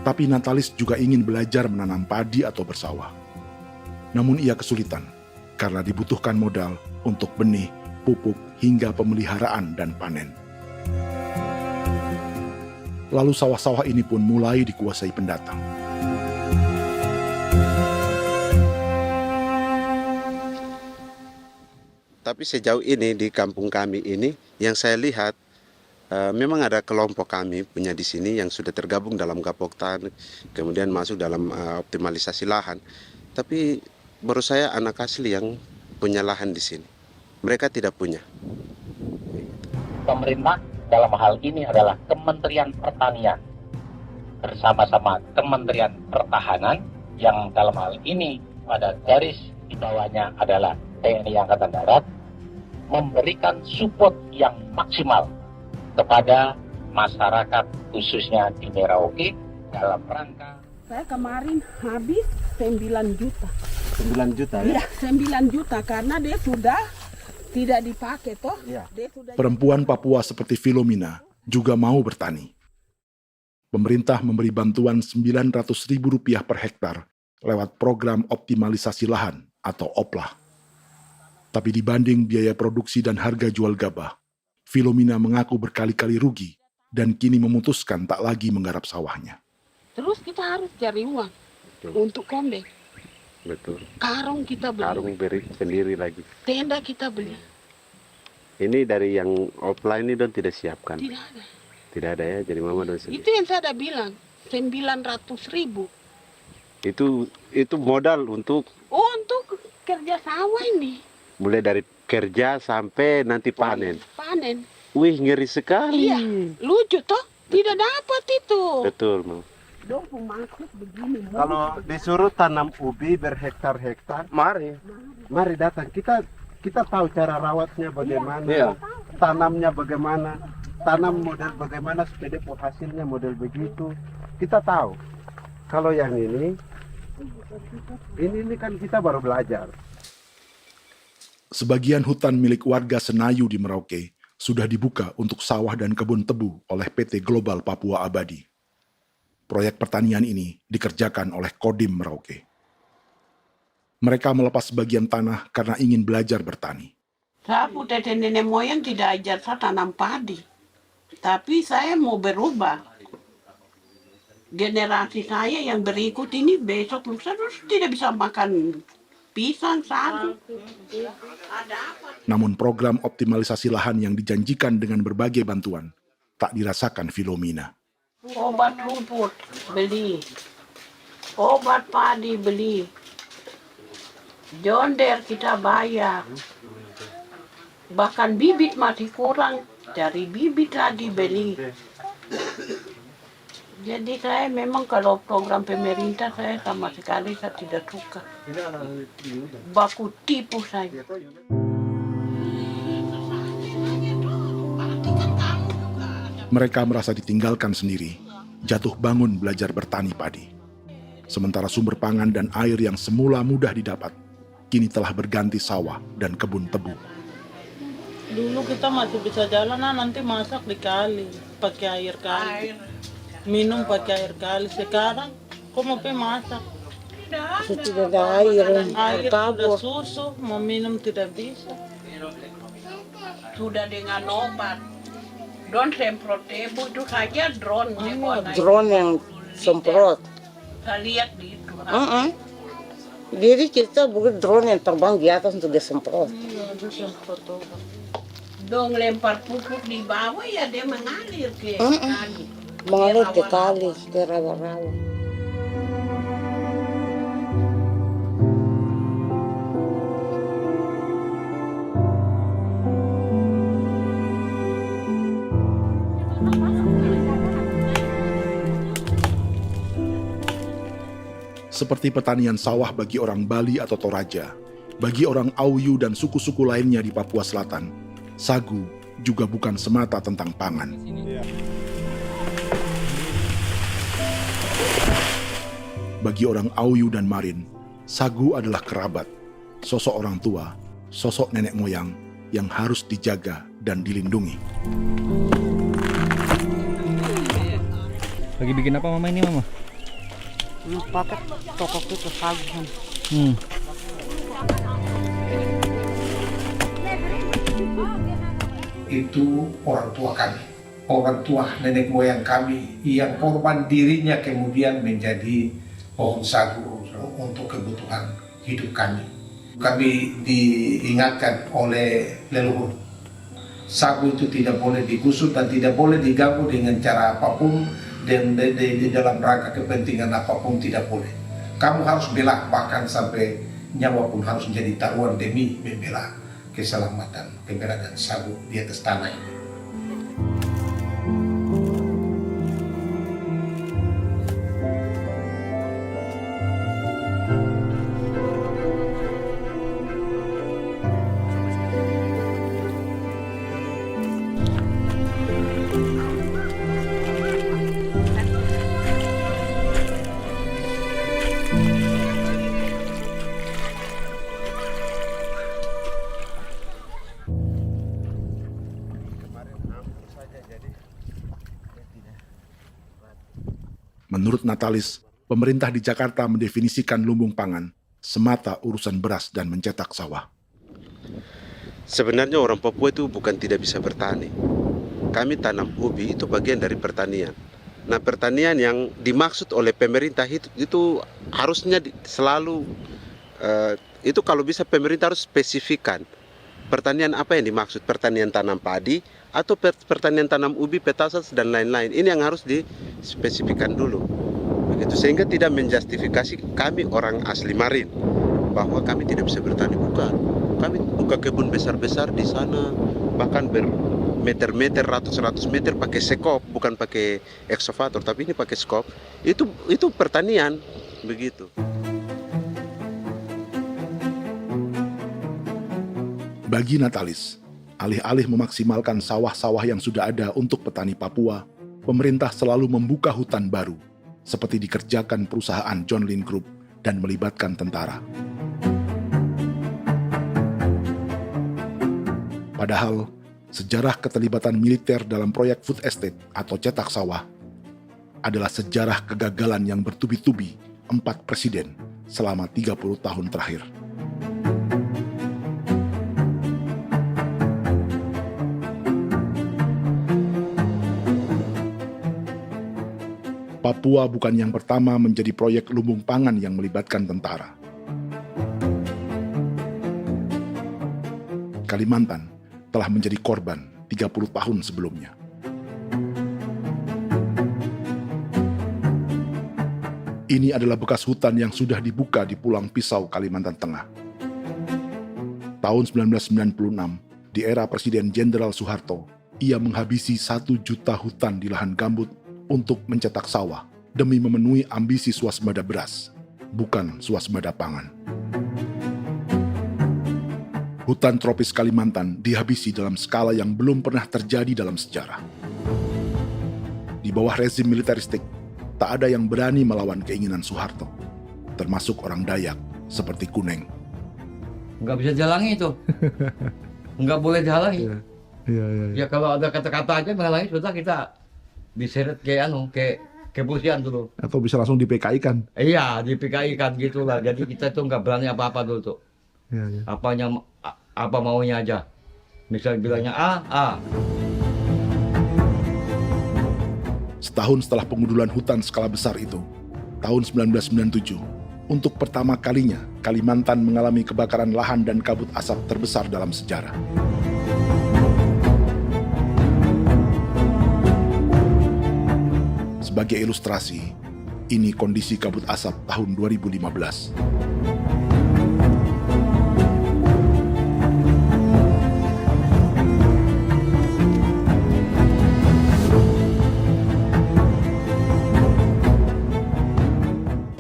Tapi Natalis juga ingin belajar menanam padi atau bersawah. Namun ia kesulitan karena dibutuhkan modal untuk benih, pupuk, hingga pemeliharaan dan panen. Lalu sawah-sawah ini pun mulai dikuasai pendatang. Tapi sejauh ini di kampung kami ini yang saya lihat memang ada kelompok kami punya di sini yang sudah tergabung dalam Gapoktan, kemudian masuk dalam optimalisasi lahan. Tapi menurut saya anak asli yang punya lahan di sini. Mereka tidak punya. Pemerintah dalam hal ini adalah Kementerian Pertanian bersama-sama Kementerian Pertahanan yang dalam hal ini pada garis di bawahnya adalah TNI Angkatan Darat memberikan support yang maksimal kepada masyarakat khususnya di Merauke dalam rangka. Saya kemarin habis 9 juta. 9 juta Iya, ya? 9 juta karena dia sudah tidak dipakai toh. Ya. Perempuan Papua seperti Filomina juga mau bertani. Pemerintah memberi bantuan Rp900.000 per hektar lewat program optimalisasi lahan atau OPLAH. Tapi dibanding biaya produksi dan harga jual gabah, Filomina mengaku berkali-kali rugi dan kini memutuskan tak lagi menggarap sawahnya. Terus kita harus cari uang untuk kombe. Betul. Karung kita beli. Karung beri sendiri lagi. Tenda kita beli. Ini dari yang offline ini don tidak siapkan. Tidak ada. Tidak ada ya, jadi mama don sendiri. Itu yang saya ada bilang, 900.000. Itu modal untuk kerja sawah ini. Mulai dari kerja sampai nanti panen. Panen. Wih, ngeri sekali. Iya, lucu toh? Tidak dapat itu. Betul, Mam. Kalau disuruh tanam ubi berhektar-hektar, mari datang. Kita tahu cara rawatnya bagaimana, iya. Tanamnya bagaimana, tanam model bagaimana supaya hasilnya model begitu. Kita tahu. Kalau yang ini kan kita baru belajar. Sebagian hutan milik warga Senayu di Merauke sudah dibuka untuk sawah dan kebun tebu oleh PT Global Papua Abadi. Proyek pertanian ini dikerjakan oleh Kodim Merauke. Mereka melepas sebagian tanah karena ingin belajar bertani. Saya punya nenek moyang tidak ajar saya tanam padi. Tapi saya mau berubah. Generasi saya yang berikut ini besok lusa tidak bisa makan pisang, sagu. Namun program optimalisasi lahan yang dijanjikan dengan berbagai bantuan tak dirasakan Filomina. Obat rumput beli, obat padi beli, jonder kita bayar, bahkan bibit masih kurang, cari bibit lagi beli. Jadi saya memang kalau program pemerintah saya sama sekali saya tidak suka. Baku tipu saya. Mereka merasa ditinggalkan sendiri, jatuh bangun belajar bertani padi. Sementara sumber pangan dan air yang semula mudah didapat, kini telah berganti sawah dan kebun tebu. Dulu kita masih bisa jalan, nanti masak di kali, pakai air kali. Minum pakai air kali. Sekarang, kok mau masak? Tidak ada air. Air sudah susu, mau minum tidak bisa. Sudah dengan obat. Drone semprot debu itu saja drone. Drone yang semprot. Saya lihat di itu. Jadi kita bukan drone yang terbang di atas untuk disemprot. Iya, dia semprot tuh. Dong lempar pupuk di bawah ya dia mengalir ke kali. Mengalir ke kali, ke rawa-rawa. Seperti pertanian sawah bagi orang Bali atau Toraja, bagi orang Auyu dan suku-suku lainnya di Papua Selatan, sagu juga bukan semata tentang pangan. Bagi orang Auyu dan Marin, sagu adalah kerabat, sosok orang tua, sosok nenek moyang yang harus dijaga dan dilindungi. Lagi bikin apa mama ini mama? Pakai tokok itu sagu. Itu orang tua kami, orang tua nenek moyang kami yang korban dirinya kemudian menjadi pohon sagu untuk kebutuhan hidup kami. Kami diingatkan oleh leluhur, sagu itu tidak boleh digusur dan tidak boleh diganggu dengan cara apapun, dan di dalam rangka kepentingan apapun tidak boleh. Kamu harus bela, bahkan sampai nyawa pun harus menjadi taruhan demi membela keselamatan keberadaan sagu di atas tanah ini. Menurut Natalis, pemerintah di Jakarta mendefinisikan lumbung pangan semata urusan beras dan mencetak sawah. Sebenarnya orang Papua itu bukan tidak bisa bertani. Kami tanam ubi itu bagian dari pertanian. Nah, pertanian yang dimaksud oleh pemerintah itu harusnya selalu, itu kalau bisa pemerintah harus spesifikkan. Pertanian apa yang dimaksud? Pertanian tanam padi atau pertanian tanam ubi, petasan dan lain-lain. Ini yang harus dispesifikkan dulu. Begitu, sehingga tidak menjustifikasi kami orang asli Marin bahwa kami tidak bisa bertani. Bukan. Kami buka kebun besar-besar di sana, bahkan bermeter-meter, ratus-ratus meter pakai sekop, bukan pakai ekskavator, tapi ini pakai skop. Itu pertanian, begitu. Bagi Natalis, alih-alih memaksimalkan sawah-sawah yang sudah ada untuk petani Papua, pemerintah selalu membuka hutan baru, seperti dikerjakan perusahaan John Lynn Group dan melibatkan tentara. Padahal, sejarah keterlibatan militer dalam proyek food estate atau cetak sawah adalah sejarah kegagalan yang bertubi-tubi 4 presiden selama 30 tahun terakhir. Papua bukan yang pertama menjadi proyek lumbung pangan yang melibatkan tentara. Kalimantan telah menjadi korban 30 tahun sebelumnya. Ini adalah bekas hutan yang sudah dibuka di Pulang Pisau, Kalimantan Tengah. Tahun 1996, di era Presiden Jenderal Soeharto, ia menghabisi 1 juta hutan di lahan gambut untuk mencetak sawah demi memenuhi ambisi swasembada beras, bukan swasembada pangan. Hutan tropis Kalimantan dihabisi dalam skala yang belum pernah terjadi dalam sejarah. Di bawah rezim militeristik, tak ada yang berani melawan keinginan Soeharto, termasuk orang Dayak seperti Kuneng. Nggak bisa dihalangi itu. Nggak boleh dihalangi. Ya kalau ada kata-kata aja menghalangi, sudah kita diseret ke kepolisian dulu. Atau bisa langsung di PKI-kan. Iya, di PKI-kan gitulah. Jadi kita tuh nggak berani apa-apa dulu tuh. Ya. Apa maunya aja. Misal bilangnya A. Setahun setelah pengundulan hutan skala besar itu, tahun 1997, untuk pertama kalinya Kalimantan mengalami kebakaran lahan dan kabut asap terbesar dalam sejarah. Sebagai ilustrasi, ini kondisi kabut asap tahun 2015.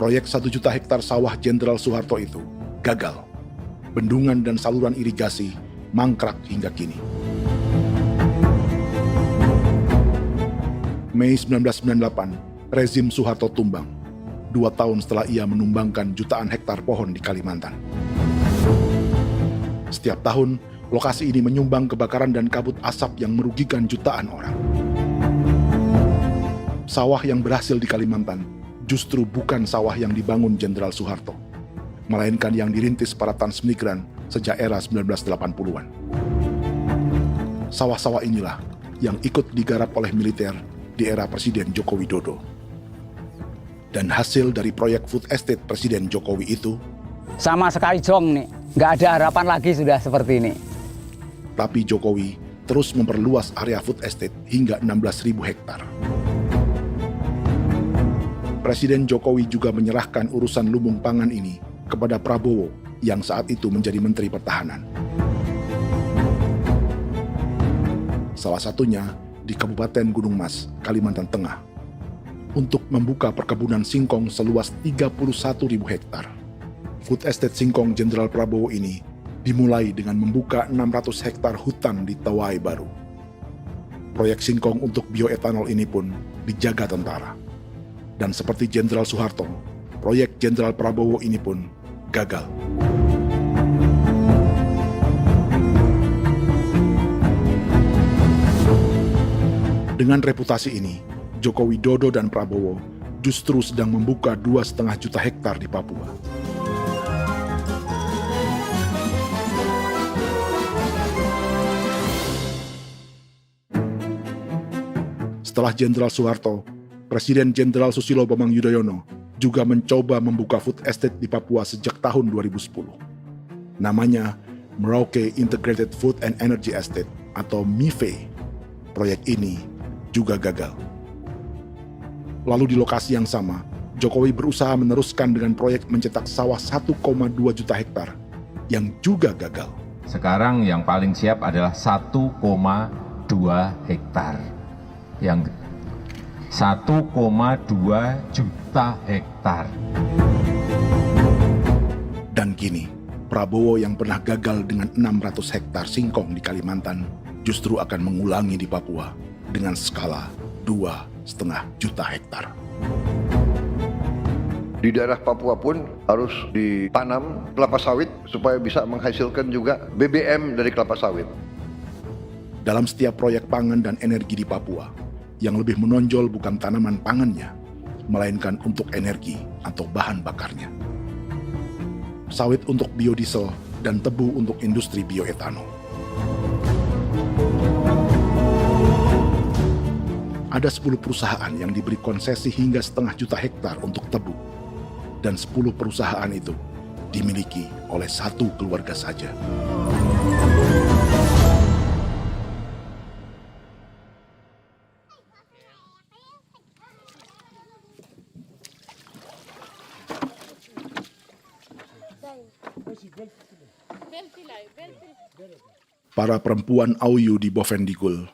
Proyek 1 juta hektar sawah Jenderal Soeharto itu gagal. Bendungan dan saluran irigasi mangkrak hingga kini. Mei 1998, rezim Soeharto tumbang, 2 tahun setelah ia menumbangkan jutaan hektar pohon di Kalimantan. Setiap tahun, lokasi ini menyumbang kebakaran dan kabut asap yang merugikan jutaan orang. Sawah yang berhasil di Kalimantan justru bukan sawah yang dibangun Jenderal Soeharto, melainkan yang dirintis para transmigran sejak era 1980-an. Sawah-sawah inilah yang ikut digarap oleh militer di era Presiden Joko Widodo. Dan hasil dari proyek food estate Presiden Jokowi itu sama sekali jong nih, nggak ada harapan lagi sudah seperti ini. Tapi Jokowi terus memperluas area food estate hingga 16.000 hektar. Presiden Jokowi juga menyerahkan urusan lumbung pangan ini kepada Prabowo yang saat itu menjadi Menteri Pertahanan. Salah satunya di Kabupaten Gunung Mas, Kalimantan Tengah, untuk membuka perkebunan singkong seluas 31.000 hektar. Food Estate Singkong Jenderal Prabowo ini dimulai dengan membuka 600 hektar hutan di Tawai Baru. Proyek singkong untuk bioetanol ini pun dijaga tentara. Dan seperti Jenderal Soeharto, proyek Jenderal Prabowo ini pun gagal. Dengan reputasi ini, Joko Widodo dan Prabowo justru sedang membuka 2,5 juta hektar di Papua. Setelah Jenderal Soeharto, Presiden Jenderal Susilo Bambang Yudhoyono juga mencoba membuka food estate di Papua sejak tahun 2010. Namanya Merauke Integrated Food and Energy Estate atau MIFE. Proyek ini juga gagal. Lalu di lokasi yang sama, Jokowi berusaha meneruskan dengan proyek mencetak sawah 1,2 juta hektar yang juga gagal. Sekarang yang paling siap adalah 1,2 hektar. Yang 1,2 juta hektar. Dan kini, Prabowo yang pernah gagal dengan 600 hektar singkong di Kalimantan justru akan mengulangi di Papua dengan skala 2,5 juta hektar. Di daerah Papua pun harus ditanam kelapa sawit supaya bisa menghasilkan juga BBM dari kelapa sawit. Dalam setiap proyek pangan dan energi di Papua, yang lebih menonjol bukan tanaman pangannya, melainkan untuk energi atau bahan bakarnya. Sawit untuk biodiesel dan tebu untuk industri bioetanol. Ada 10 perusahaan yang diberi konsesi hingga 0,5 juta hektar untuk tebu. Dan 10 perusahaan itu dimiliki oleh 1 keluarga saja. Para perempuan Auyu di Bovendigul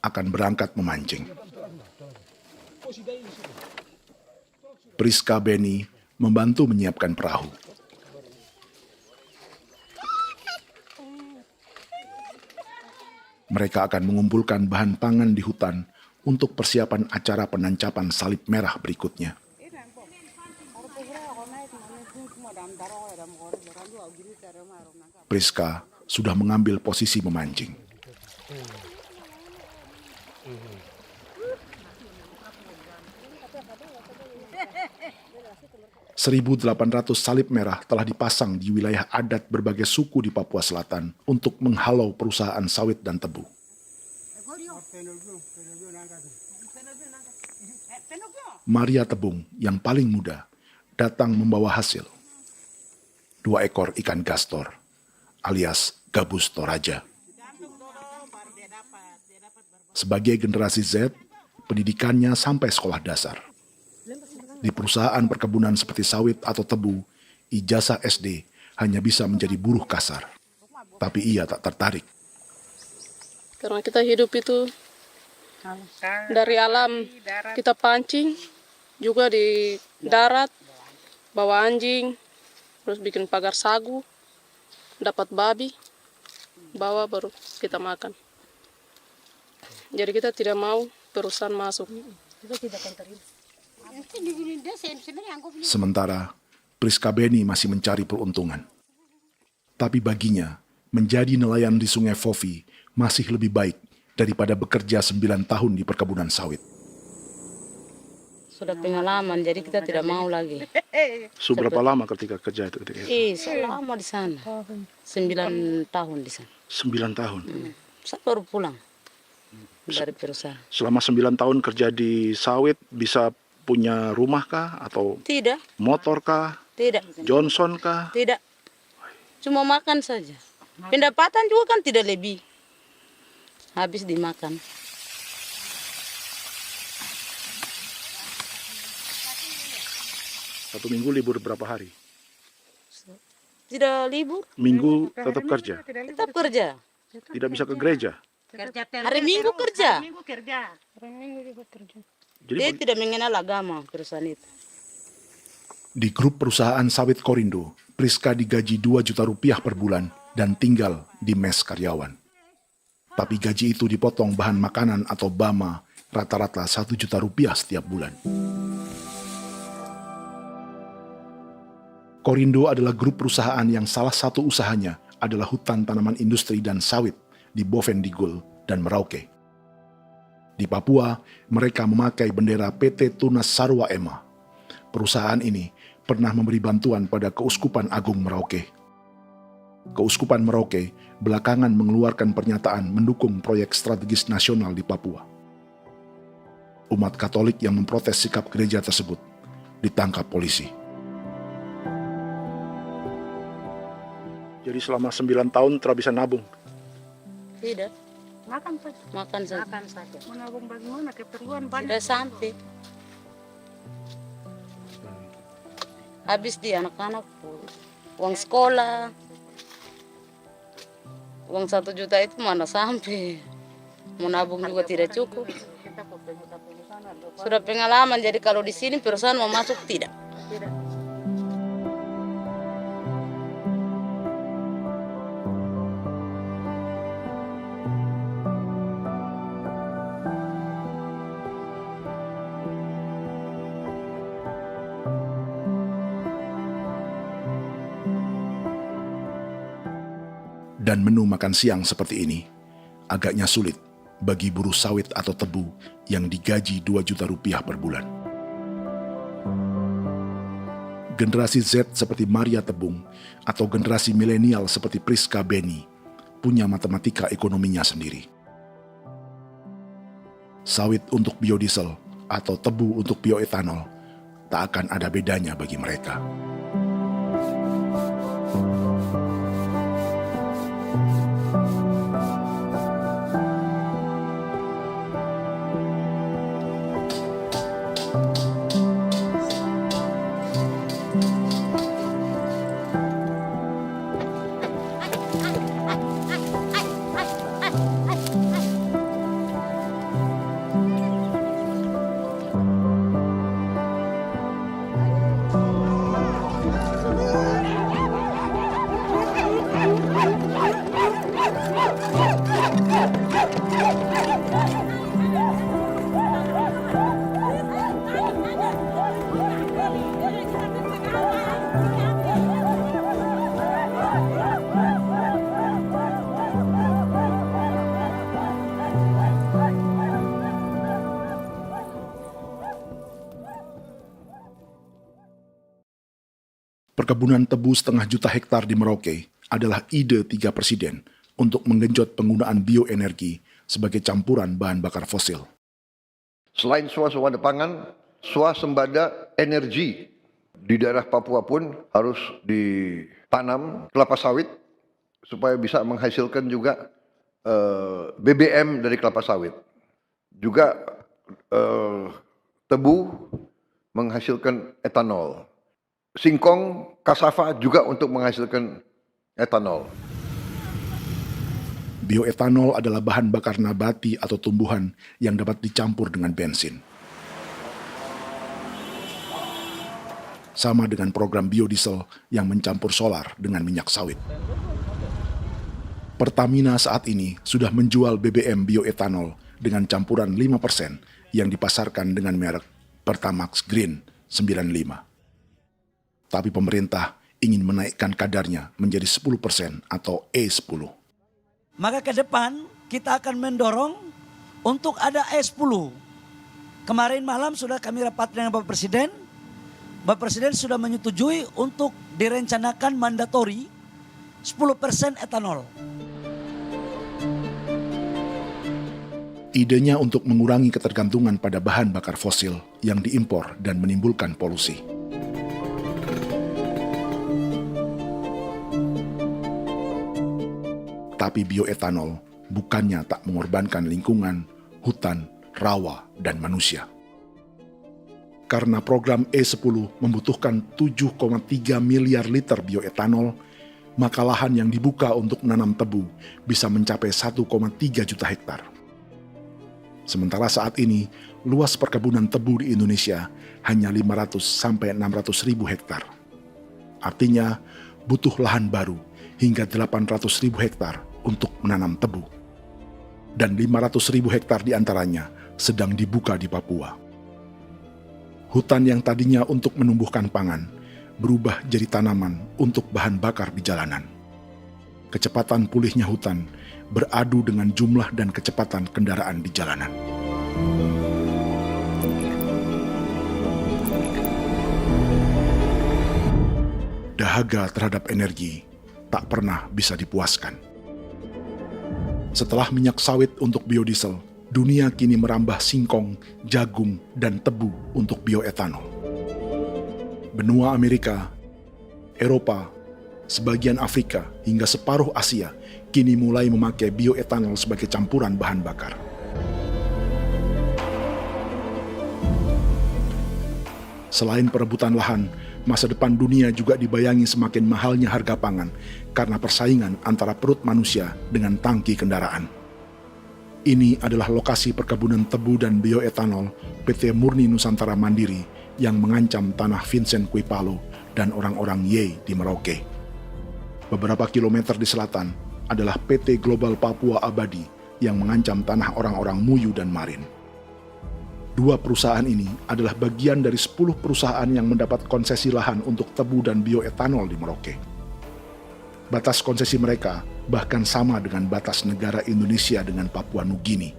akan berangkat memancing. Priska Beni membantu menyiapkan perahu. Mereka akan mengumpulkan bahan pangan di hutan untuk persiapan acara penancapan salib merah berikutnya. Priska sudah mengambil posisi memancing. 1.800 salib merah telah dipasang di wilayah adat berbagai suku di Papua Selatan untuk menghalau perusahaan sawit dan tebu. Maria Tebung yang paling muda datang membawa hasil. 2 ekor ikan gastor alias gabus toraja. Sebagai generasi Z, pendidikannya sampai sekolah dasar. Di perusahaan perkebunan seperti sawit atau tebu, ijazah SD hanya bisa menjadi buruh kasar. Tapi ia tak tertarik. Karena kita hidup itu dari alam, kita pancing, juga di darat, bawa anjing, terus bikin pagar sagu, dapat babi, bawa baru kita makan. Jadi kita tidak mau perusahaan masuk. Sementara Priska Beni masih mencari peruntungan. Tapi baginya, menjadi nelayan di Sungai Fofi masih lebih baik daripada bekerja 9 tahun di perkebunan sawit. Sudah pengalaman, jadi kita tidak mau lagi. Seberapa lama ketika kerja itu? Selama di sana. 9 tahun di sana. 9 tahun? Saya baru pulang dari perusahaan. Selama 9 tahun kerja di sawit, bisa punya rumah kah? Atau Tidak. motor kah? Tidak. Johnson kah? Tidak. Cuma makan saja. Pendapatan juga kan tidak lebih. Habis dimakan. Satu minggu libur berapa hari? Tidak libur. Minggu tetap kerja? Tetap kerja. Tidak bisa ke gereja? Hari Minggu kerja. Hari Minggu juga kerja. Dia tidak mengenal agama perusahaan itu. Di grup perusahaan sawit Korindo, Priska digaji 2 juta rupiah per bulan dan tinggal di mes karyawan. Tapi gaji itu dipotong bahan makanan atau BAMA rata-rata 1 juta rupiah setiap bulan. Korindo adalah grup perusahaan yang salah satu usahanya adalah hutan tanaman industri dan sawit di Bovendigul dan Merauke. Di Papua, mereka memakai bendera PT Tunas Sarwa Ema. Perusahaan ini pernah memberi bantuan pada Keuskupan Agung Merauke. Keuskupan Merauke belakangan mengeluarkan pernyataan mendukung proyek strategis nasional di Papua. Umat Katolik yang memprotes sikap gereja tersebut ditangkap polisi. Jadi selama 9 tahun tidak bisa nabung? Tidak. Makan saja. Makan saja. Makan saja. Menabung bagaimana? Keperluan banyak. Sudah sampai. Habis di anak-anak uang sekolah. Uang 1 juta itu mana sampai. Mau nabung juga tidak cukup. Sudah pengalaman, jadi kalau di sini perusahaan mau masuk tidak. Dan menu makan siang seperti ini agaknya sulit bagi buruh sawit atau tebu yang digaji 2 juta rupiah per bulan. Generasi Z seperti Maria Tebung atau generasi milenial seperti Priska Beni punya matematika ekonominya sendiri. Sawit untuk biodiesel atau tebu untuk bioetanol tak akan ada bedanya bagi mereka. Perkebunan tebu 1,5 juta hektar di Merauke adalah ide 3 presiden untuk menggenjot penggunaan bioenergi sebagai campuran bahan bakar fosil. Selain swasembada pangan, swasembada energi. Di daerah Papua pun harus ditanam kelapa sawit supaya bisa menghasilkan juga BBM dari kelapa sawit. Juga tebu menghasilkan etanol. Singkong, kasava juga untuk menghasilkan etanol. Bioetanol adalah bahan bakar nabati atau tumbuhan yang dapat dicampur dengan bensin. Sama dengan program biodiesel yang mencampur solar dengan minyak sawit. Pertamina saat ini sudah menjual BBM bioetanol dengan campuran 5% yang dipasarkan dengan merek Pertamax Green 95. Tapi pemerintah ingin menaikkan kadarnya menjadi 10% atau E10. Maka ke depan kita akan mendorong untuk ada E10. Kemarin malam sudah kami rapat dengan Bapak Presiden. Bapak Presiden sudah menyetujui untuk direncanakan mandatori 10% etanol. Idenya untuk mengurangi ketergantungan pada bahan bakar fosil yang diimpor dan menimbulkan polusi. Tapi bioetanol bukannya tak mengorbankan lingkungan, hutan, rawa, dan manusia. Karena program E10 membutuhkan 7,3 miliar liter bioetanol, maka lahan yang dibuka untuk menanam tebu bisa mencapai 1,3 juta hektar. Sementara saat ini, luas perkebunan tebu di Indonesia hanya 500 sampai 600 ribu hektar. Artinya, butuh lahan baru hingga 800 ribu hektar untuk menanam tebu. Dan 500 ribu hektar diantaranya sedang dibuka di Papua. Hutan yang tadinya untuk menumbuhkan pangan berubah jadi tanaman untuk bahan bakar di jalanan. Kecepatan pulihnya hutan beradu dengan jumlah dan kecepatan kendaraan di jalanan. Dahaga terhadap energi tak pernah bisa dipuaskan. Setelah minyak sawit untuk biodiesel, dunia kini merambah singkong, jagung, dan tebu untuk bioetanol. Benua Amerika, Eropa, sebagian Afrika, hingga separuh Asia kini mulai memakai bioetanol sebagai campuran bahan bakar. Selain perebutan lahan, masa depan dunia juga dibayangi semakin mahalnya harga pangan karena persaingan antara perut manusia dengan tangki kendaraan. Ini adalah lokasi perkebunan tebu dan bioetanol PT Murni Nusantara Mandiri yang mengancam tanah Vincent Quipalo dan orang-orang Ye di Merauke. Beberapa kilometer di selatan adalah PT Global Papua Abadi yang mengancam tanah orang-orang Muyu dan Marin. Dua perusahaan ini adalah bagian dari 10 perusahaan yang mendapat konsesi lahan untuk tebu dan bioetanol di Merauke. Batas konsesi mereka bahkan sama dengan batas negara Indonesia dengan Papua Nugini.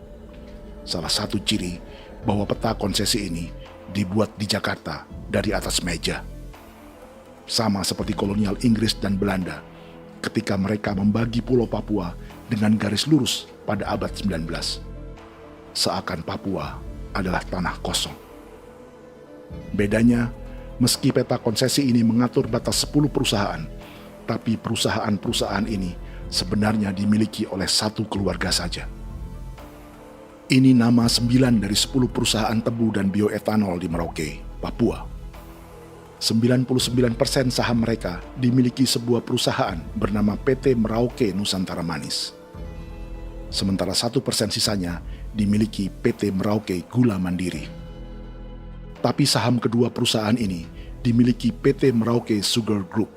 Salah satu ciri bahwa peta konsesi ini dibuat di Jakarta dari atas meja. Sama seperti kolonial Inggris dan Belanda ketika mereka membagi Pulau Papua dengan garis lurus pada abad 19. Seakan Papua adalah tanah kosong. Bedanya, meski peta konsesi ini mengatur batas 10 perusahaan, tapi perusahaan-perusahaan ini sebenarnya dimiliki oleh satu keluarga saja. Ini nama 9 dari 10 perusahaan tebu dan bioetanol di Merauke, Papua. 99% saham mereka dimiliki sebuah perusahaan bernama PT Merauke Nusantara Manis. Sementara 1% sisanya dimiliki PT Merauke Gula Mandiri. Tapi saham kedua perusahaan ini dimiliki PT Merauke Sugar Group.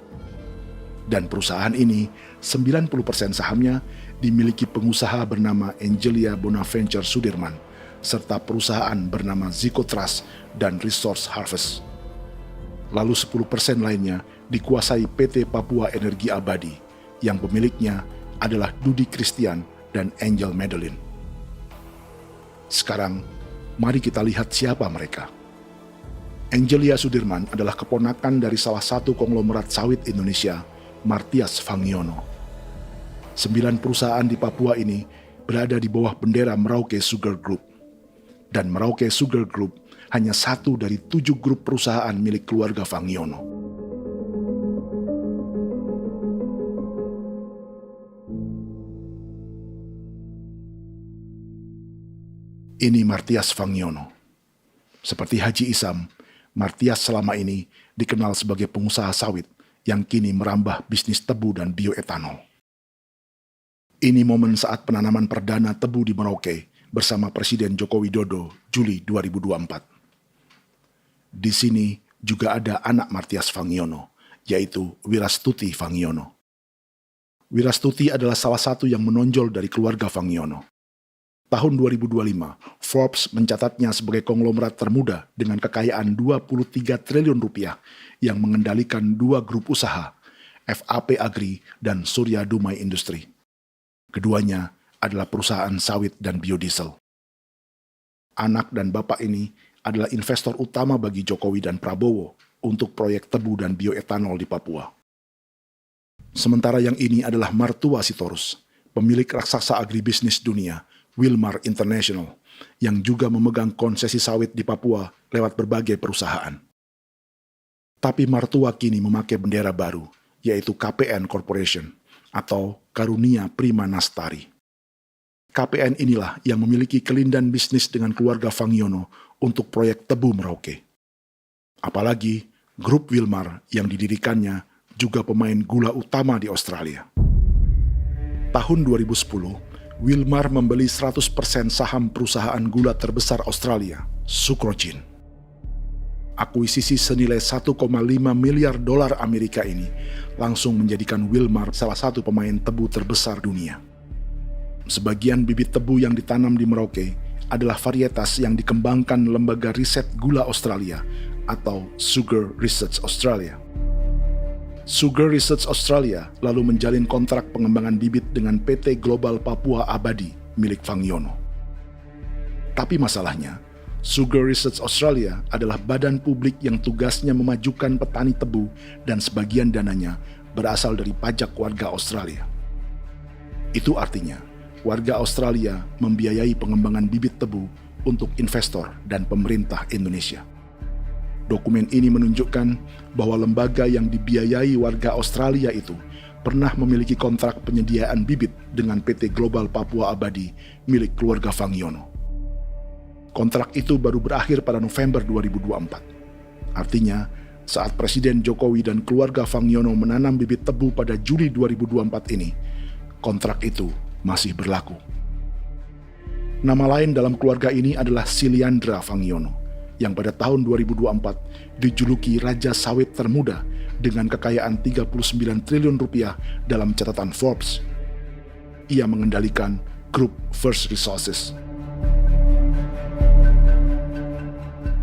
Dan perusahaan ini, 90% sahamnya dimiliki pengusaha bernama Angelia Bonaventure Sudirman, serta perusahaan bernama Zico Trust dan Resource Harvest. Lalu 10% lainnya dikuasai PT Papua Energi Abadi, yang pemiliknya adalah Dudi Christian dan Angel Madeline. Sekarang, mari kita lihat siapa mereka. Angelia Sudirman adalah keponakan dari salah satu konglomerat sawit Indonesia, Martias Fangiono. 9 perusahaan di Papua ini berada di bawah bendera Merauke Sugar Group. Dan Merauke Sugar Group hanya satu dari 7 grup perusahaan milik keluarga Fangiono. Ini Martias Fangiono. Seperti Haji Isam, Martias selama ini dikenal sebagai pengusaha sawit yang kini merambah bisnis tebu dan bioetanol. Ini momen saat penanaman perdana tebu di Merauke bersama Presiden Joko Widodo Juli 2024. Di sini juga ada anak Martias Fangiono, yaitu Wirastuti Fangiono. Wirastuti adalah salah satu yang menonjol dari keluarga Fangiono. Tahun 2025, Forbes mencatatnya sebagai konglomerat termuda dengan kekayaan 23 triliun rupiah yang mengendalikan 2 grup usaha, FAP Agri dan Surya Dumai Industri. Keduanya adalah perusahaan sawit dan biodiesel. Anak dan bapak ini adalah investor utama bagi Jokowi dan Prabowo untuk proyek tebu dan bioetanol di Papua. Sementara yang ini adalah Martua Sitorus, pemilik raksasa agribisnis dunia, Wilmar International, yang juga memegang konsesi sawit di Papua lewat berbagai perusahaan. Tapi Martua kini memakai bendera baru, yaitu KPN Corporation atau Karunia Prima Nastari. KPN inilah yang memiliki kelindan bisnis dengan keluarga Fangiono untuk proyek tebu Merauke. Apalagi grup Wilmar yang didirikannya juga pemain gula utama di Australia. Tahun 2010, Wilmar membeli 100% saham perusahaan gula terbesar Australia, Sucrogin. Akuisisi senilai 1,5 miliar dolar Amerika ini langsung menjadikan Wilmar salah satu pemain tebu terbesar dunia. Sebagian bibit tebu yang ditanam di Merauke adalah varietas yang dikembangkan Lembaga Riset Gula Australia atau Sugar Research Australia. Sugar Research Australia lalu menjalin kontrak pengembangan bibit dengan PT Global Papua Abadi milik Fangiono. Tapi masalahnya, Sugar Research Australia adalah badan publik yang tugasnya memajukan petani tebu dan sebagian dananya berasal dari pajak warga Australia. Itu artinya, warga Australia membiayai pengembangan bibit tebu untuk investor dan pemerintah Indonesia. Dokumen ini menunjukkan bahwa lembaga yang dibiayai warga Australia itu pernah memiliki kontrak penyediaan bibit dengan PT Global Papua Abadi milik keluarga Fangiono. Kontrak itu baru berakhir pada November 2024. Artinya, saat Presiden Jokowi dan keluarga Fangiono menanam bibit tebu pada Juli 2024 ini, kontrak itu masih berlaku. Nama lain dalam keluarga ini adalah Siliandra Fangiono, yang pada tahun 2024 dijuluki Raja Sawit Termuda dengan kekayaan 39 triliun rupiah dalam catatan Forbes. Ia mengendalikan grup First Resources.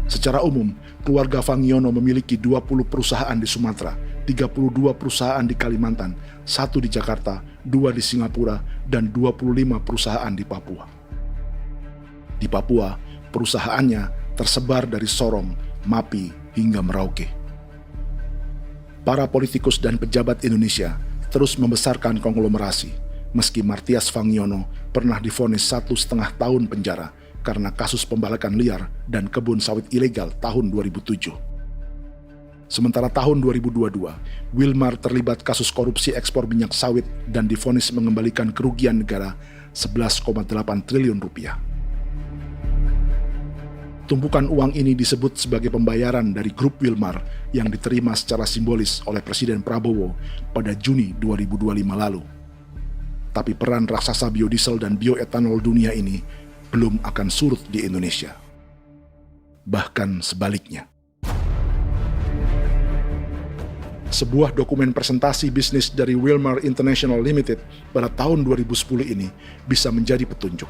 Secara umum, keluarga Fangiono memiliki 20 perusahaan di Sumatera, 32 perusahaan di Kalimantan, 1 di Jakarta, 2 di Singapura, dan 25 perusahaan di Papua. Di Papua, perusahaannya tersebar dari Sorong, Mapi, hingga Merauke. Para politikus dan pejabat Indonesia terus membesarkan konglomerasi, meski Martias Fangiono pernah divonis 1,5 tahun penjara karena kasus pembalakan liar dan kebun sawit ilegal tahun 2007. Sementara tahun 2022, Wilmar terlibat kasus korupsi ekspor minyak sawit dan divonis mengembalikan kerugian negara 11,8 triliun rupiah. Tumpukan uang ini disebut sebagai pembayaran dari grup Wilmar yang diterima secara simbolis oleh Presiden Prabowo pada Juni 2025 lalu. Tapi peran raksasa biodiesel dan bioetanol dunia ini belum akan surut di Indonesia. Bahkan sebaliknya. Sebuah dokumen presentasi bisnis dari Wilmar International Limited pada tahun 2010 ini bisa menjadi petunjuk.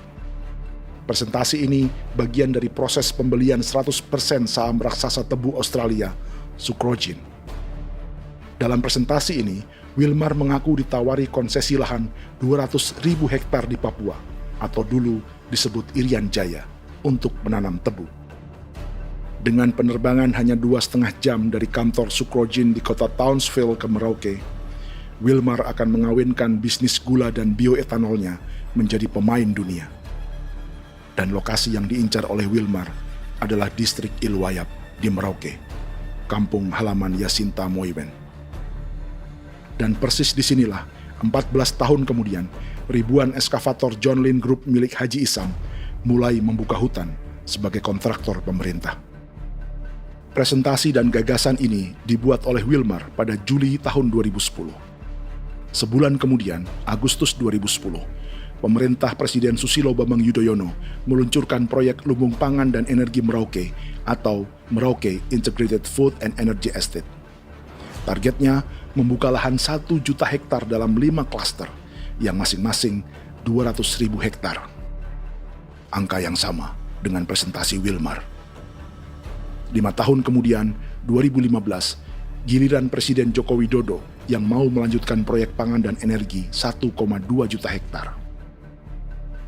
Presentasi ini bagian dari proses pembelian 100% saham raksasa tebu Australia, Sucrogin. Dalam presentasi ini, Wilmar mengaku ditawari konsesi lahan 200.000 hektar di Papua, atau dulu disebut Irian Jaya, untuk menanam tebu. Dengan penerbangan hanya 2,5 jam dari kantor Sucrogin di kota Townsville ke Merauke, Wilmar akan mengawinkan bisnis gula dan bioetanolnya menjadi pemain dunia. Dan lokasi yang diincar oleh Wilmar adalah distrik Ilwayap di Merauke, kampung halaman Yasinta Moiwen. Dan persis disinilah 14 tahun kemudian ribuan eskavator John Lynn Group milik Haji Isam mulai membuka hutan sebagai kontraktor pemerintah. Presentasi dan gagasan ini dibuat oleh Wilmar pada Juli tahun 2010. Sebulan kemudian, Agustus 2010, pemerintah Presiden Susilo Bambang Yudhoyono meluncurkan proyek Lumbung Pangan dan Energi Merauke atau Merauke Integrated Food and Energy Estate. Targetnya membuka lahan 1 juta hektar dalam 5 klaster yang masing-masing 200.000 hektar. Angka yang sama dengan presentasi Wilmar. 5 tahun kemudian, 2015, giliran Presiden Joko Widodo yang mau melanjutkan proyek pangan dan energi 1,2 juta hektar.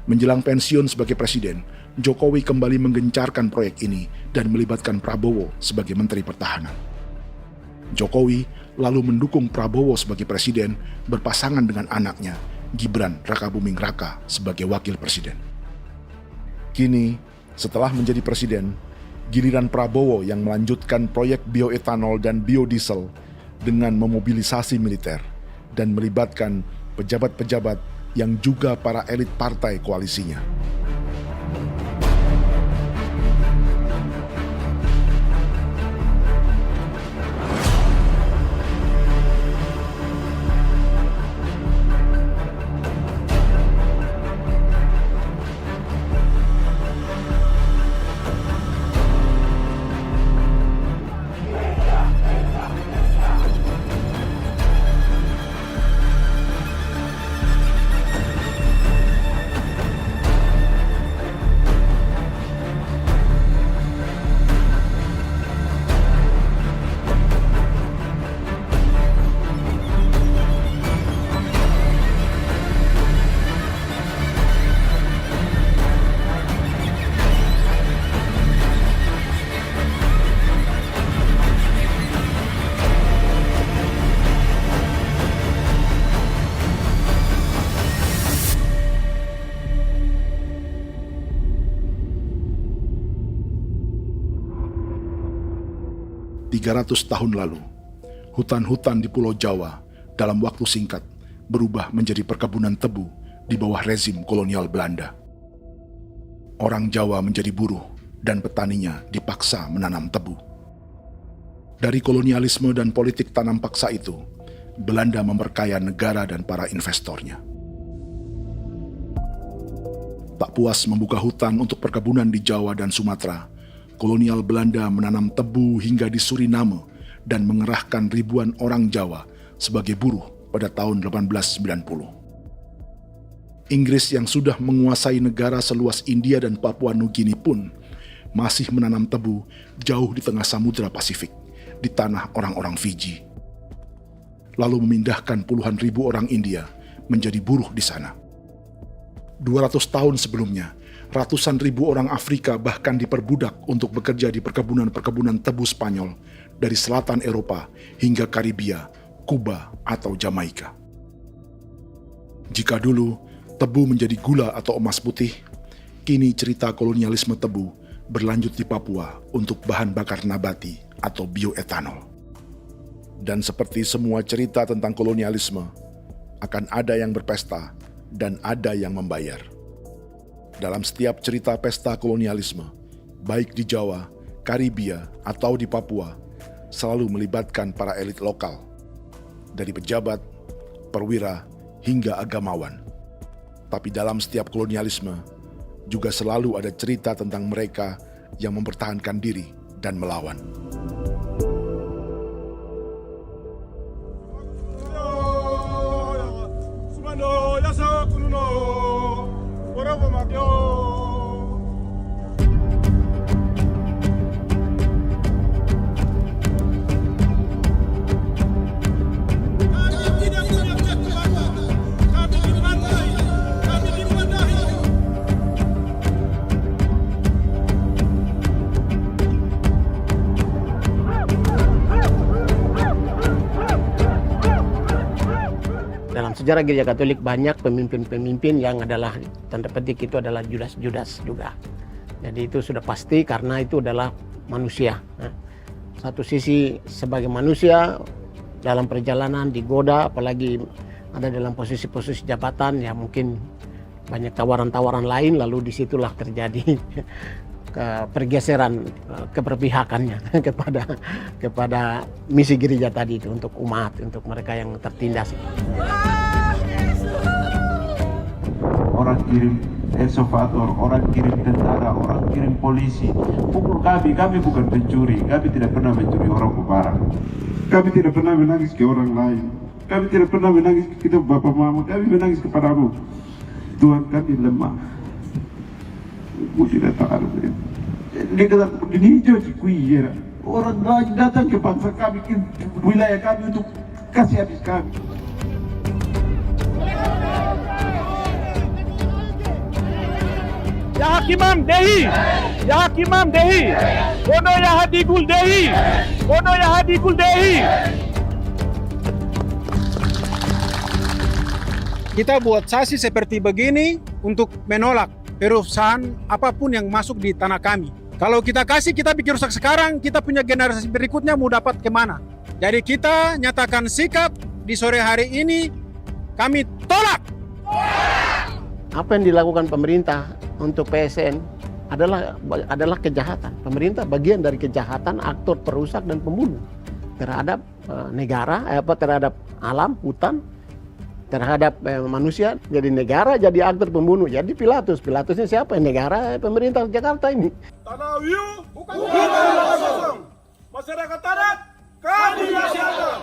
Menjelang pensiun sebagai presiden, Jokowi kembali menggencarkan proyek ini dan melibatkan Prabowo sebagai Menteri Pertahanan. Jokowi lalu mendukung Prabowo sebagai presiden berpasangan dengan anaknya, Gibran Rakabuming Raka sebagai wakil presiden. Kini, setelah menjadi presiden, giliran Prabowo yang melanjutkan proyek bioetanol dan biodiesel dengan memobilisasi militer dan melibatkan pejabat-pejabat yang juga para elit partai koalisinya. Tahun lalu, hutan-hutan di Pulau Jawa dalam waktu singkat berubah menjadi perkebunan tebu di bawah rezim kolonial Belanda. Orang Jawa menjadi buruh dan petaninya dipaksa menanam tebu. Dari kolonialisme dan politik tanam paksa itu, Belanda memperkaya negara dan para investornya. Tak puas membuka hutan untuk perkebunan di Jawa dan Sumatera, kolonial Belanda menanam tebu hingga di Suriname dan mengerahkan ribuan orang Jawa sebagai buruh pada tahun 1890. Inggris yang sudah menguasai negara seluas India dan Papua Nugini pun masih menanam tebu jauh di tengah Samudra Pasifik, di tanah orang-orang Fiji. Lalu memindahkan puluhan ribu orang India menjadi buruh di sana. 200 tahun sebelumnya, ratusan ribu orang Afrika bahkan diperbudak untuk bekerja di perkebunan-perkebunan tebu Spanyol dari selatan Eropa hingga Karibia, Kuba, atau Jamaika. Jika dulu tebu menjadi gula atau emas putih, kini cerita kolonialisme tebu berlanjut di Papua untuk bahan bakar nabati atau bioetanol. Dan seperti semua cerita tentang kolonialisme, akan ada yang berpesta dan ada yang membayar. Dalam setiap cerita pesta kolonialisme, baik di Jawa, Karibia, atau di Papua, selalu melibatkan para elit lokal, dari pejabat, perwira, hingga agamawan. Tapi dalam setiap kolonialisme, juga selalu ada cerita tentang mereka yang mempertahankan diri dan melawan. Dalam sejarah Gereja Katolik banyak pemimpin-pemimpin yang adalah tanda petik itu adalah Judas-Judas juga. Jadi itu sudah pasti karena itu adalah manusia. Satu sisi sebagai manusia dalam perjalanan digoda, apalagi ada dalam posisi-posisi jabatan, ya mungkin banyak tawaran-tawaran lain, lalu disitulah terjadi pergeseran keberpihakannya kepada misi gereja tadi itu untuk umat, untuk mereka yang tertindas. Orang kirim eksavator, orang kirim tentara, orang kirim polisi. Pukul kami bukan pencuri, kami tidak pernah mencuri orang barang. Kami tidak pernah menangis ke orang lain. Kami tidak pernah menangis ke kita bapak mama, kami menangis kepadamu. Tuhan kami lemah. Aku tidak tahu. Di hijau Cikuira, orang lain datang ke bangsa kami, ke wilayah kami untuk kasih habis kami. Ya Hakimam Dehi, Ya Hakimam Dehi, Bono Ya Hadigul Dehi, Bono Ya Hadigul Dehi. Kita buat sasi seperti begini untuk menolak perusahaan apapun yang masuk di tanah kami. Kalau kita kasih, kita bikin rusak sekarang, kita punya generasi berikutnya mau dapat kemana. Jadi kita nyatakan sikap di sore hari ini, kami tolak. Apa yang dilakukan pemerintah untuk PSN adalah kejahatan. Pemerintah bagian dari kejahatan, aktor perusak dan pembunuh terhadap negara, terhadap alam, hutan, terhadap manusia. Jadi negara jadi aktor pembunuh. Jadi Pilatusnya siapa? Negara, pemerintah Jakarta ini. Tanah Wiu bukan kosong. Masyarakat adat kami masyarakat.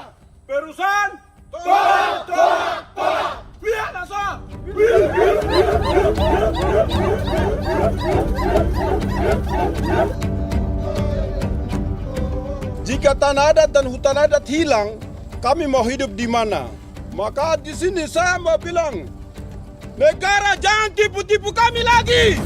Perusahaan tolak. Biar nasa. Jika tanah adat dan hutan adat hilang, kami mau hidup di mana? Maka di sini saya mau bilang, negara jangan tipu-tipu kami lagi.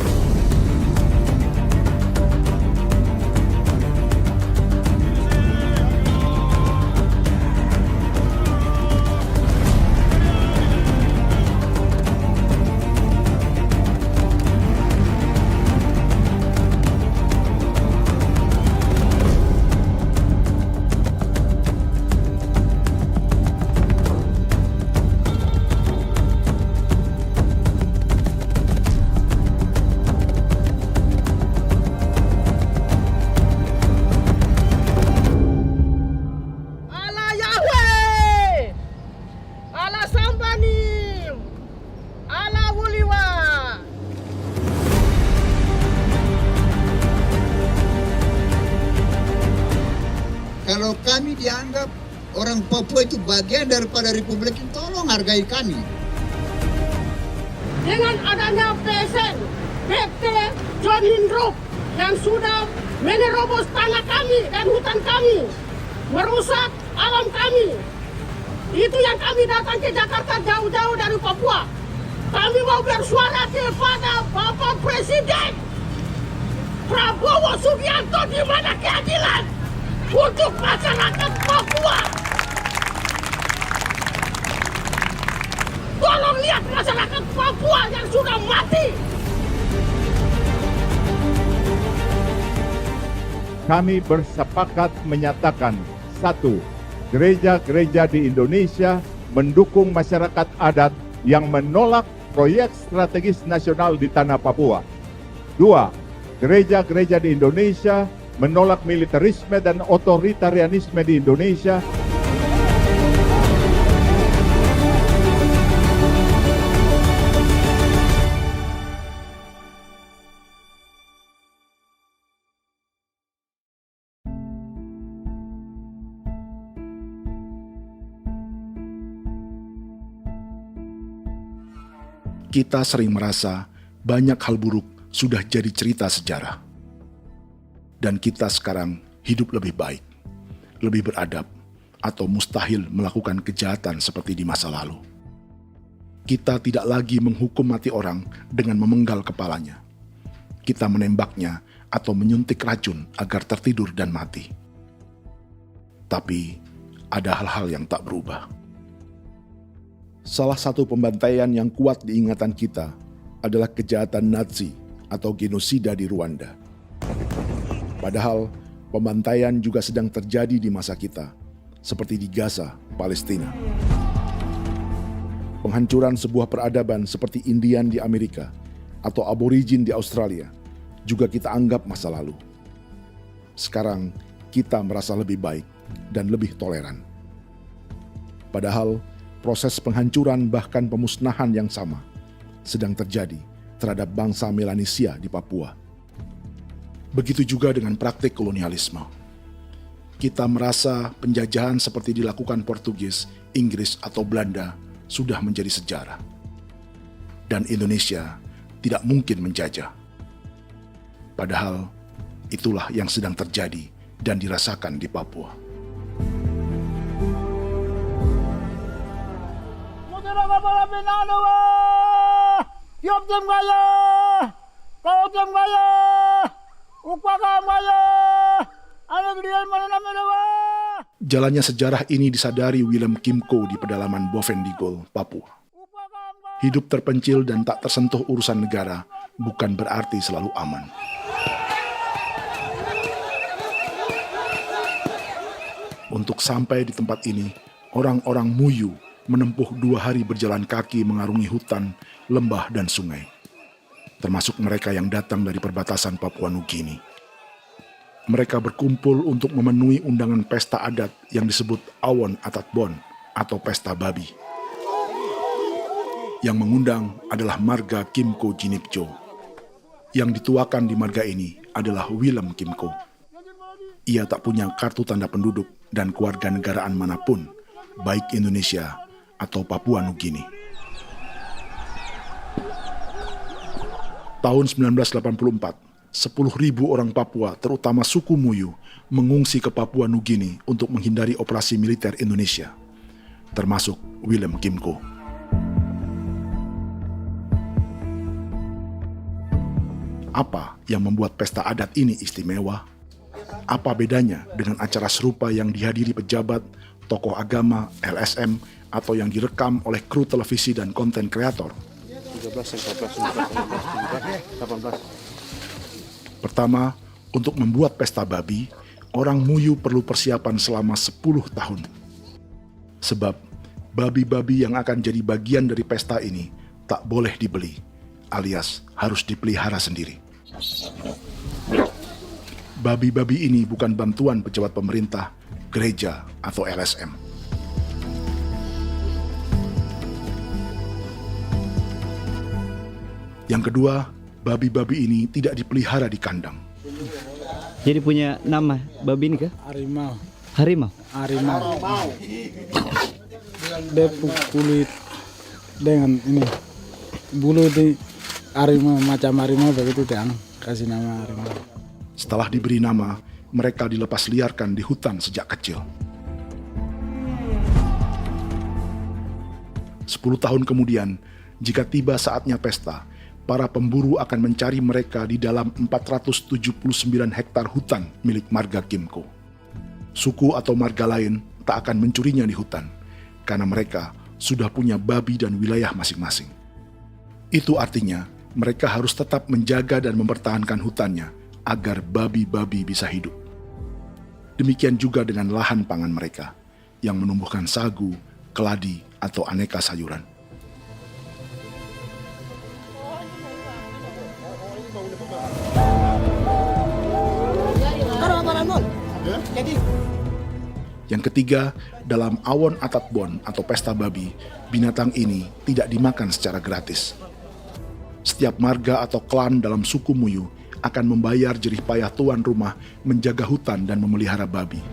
Kalau kami dianggap orang Papua itu bagian daripada Republik ini, tolong hargai kami. Dengan adanya PSN, PT John Hindruk yang sudah menerobos tanah kami dan hutan kami, merusak alam kami. Itu yang kami datang ke Jakarta jauh-jauh dari Papua. Kami mau bersuara kepada Bapak Presiden Prabowo Subianto, di mana keadilan untuk masyarakat Papua. Tolong lihat masyarakat Papua yang sudah mati. Kami bersepakat menyatakan, 1. Gereja-gereja di Indonesia mendukung masyarakat adat yang menolak proyek strategis nasional di tanah Papua. 2. Gereja-gereja di Indonesia menolak militerisme dan otoritarianisme di Indonesia. Kita sering merasa banyak hal buruk sudah jadi cerita sejarah. Dan kita sekarang hidup lebih baik, lebih beradab, atau mustahil melakukan kejahatan seperti di masa lalu. Kita tidak lagi menghukum mati orang dengan memenggal kepalanya. Kita menembaknya atau menyuntik racun agar tertidur dan mati. Tapi ada hal-hal yang tak berubah. Salah satu pembantaian yang kuat di ingatan kita adalah kejahatan Nazi atau genosida di Rwanda. Padahal pembantaian juga sedang terjadi di masa kita, seperti di Gaza, Palestina. Penghancuran sebuah peradaban seperti Indian di Amerika atau aborigin di Australia juga kita anggap masa lalu. Sekarang kita merasa lebih baik dan lebih toleran. Padahal proses penghancuran bahkan pemusnahan yang sama sedang terjadi terhadap bangsa Melanesia di Papua. Begitu juga dengan praktik kolonialisme. Kita merasa penjajahan seperti dilakukan Portugis, Inggris, atau Belanda sudah menjadi sejarah. Dan Indonesia tidak mungkin menjajah. Padahal itulah yang sedang terjadi dan dirasakan di Papua. Jalannya sejarah ini disadari Willem Kimco di pedalaman Bovendigol, Papua. Hidup terpencil dan tak tersentuh urusan negara bukan berarti selalu aman. Untuk sampai di tempat ini, orang-orang Muyu menempuh 2 hari berjalan kaki mengarungi hutan, lembah, dan sungai. Termasuk mereka yang datang dari perbatasan Papua Nugini. Mereka berkumpul untuk memenuhi undangan pesta adat yang disebut Awon Atatbon atau Pesta Babi. Yang mengundang adalah marga Kimco Jinipjo. Yang dituakan di marga ini adalah Willem Kimco. Ia tak punya kartu tanda penduduk dan kewarganegaraan manapun, baik Indonesia atau Papua Nugini. Tahun 1984, 10.000 orang Papua, terutama suku Muyu, mengungsi ke Papua Nugini untuk menghindari operasi militer Indonesia, termasuk Willem Kimco. Apa yang membuat pesta adat ini istimewa? Apa bedanya dengan acara serupa yang dihadiri pejabat, tokoh agama, LSM, atau yang direkam oleh kru televisi dan konten kreator? 18. Pertama, untuk membuat pesta babi, orang Muyu perlu persiapan selama 10 tahun. Sebab, babi-babi yang akan jadi bagian dari pesta ini tak boleh dibeli, alias harus dipelihara sendiri. Babi-babi ini bukan bantuan pejabat pemerintah, gereja, atau LSM. Yang kedua, babi-babi ini tidak dipelihara di kandang. Jadi punya nama babi ini kah? Harimau. Harimau? Harimau. Dia kulit dengan ini bulu di harimau, macam harimau begitu yang kasih nama harimau. Setelah diberi nama, mereka dilepas liarkan di hutan sejak kecil. 10 tahun kemudian, jika tiba saatnya pesta, para pemburu akan mencari mereka di dalam 479 hektar hutan milik marga Kimco. Suku atau marga lain tak akan mencurinya di hutan, karena mereka sudah punya babi dan wilayah masing-masing. Itu artinya, mereka harus tetap menjaga dan mempertahankan hutannya, agar babi-babi bisa hidup. Demikian juga dengan lahan pangan mereka, yang menumbuhkan sagu, keladi, atau aneka sayuran. Yang ketiga, dalam Awon Atatbon atau pesta babi, binatang ini tidak dimakan secara gratis. Setiap marga atau klan dalam suku Muyu akan membayar jerih payah tuan rumah menjaga hutan dan memelihara babi.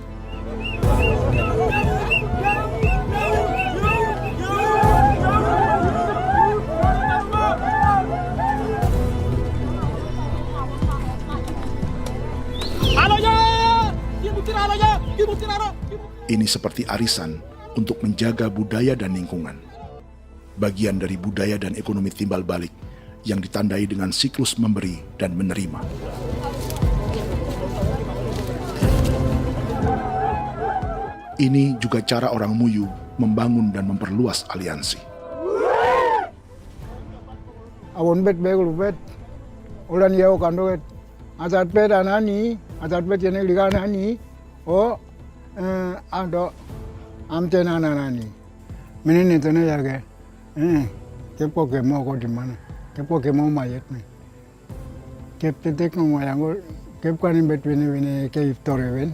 Ini seperti arisan untuk menjaga budaya dan lingkungan. Bagian dari budaya dan ekonomi timbal balik yang ditandai dengan siklus memberi dan menerima. Ini juga cara orang Muyu membangun dan memperluas aliansi. Awon bet begul bet ulan yau kandoet azat peda nani azat peda ni liga nani o ado amte nani menene tena ya kepo ke mau ko di mana kepo ke mau mayat nih kep tetek no mayango kep kan in between ini ke iftore wen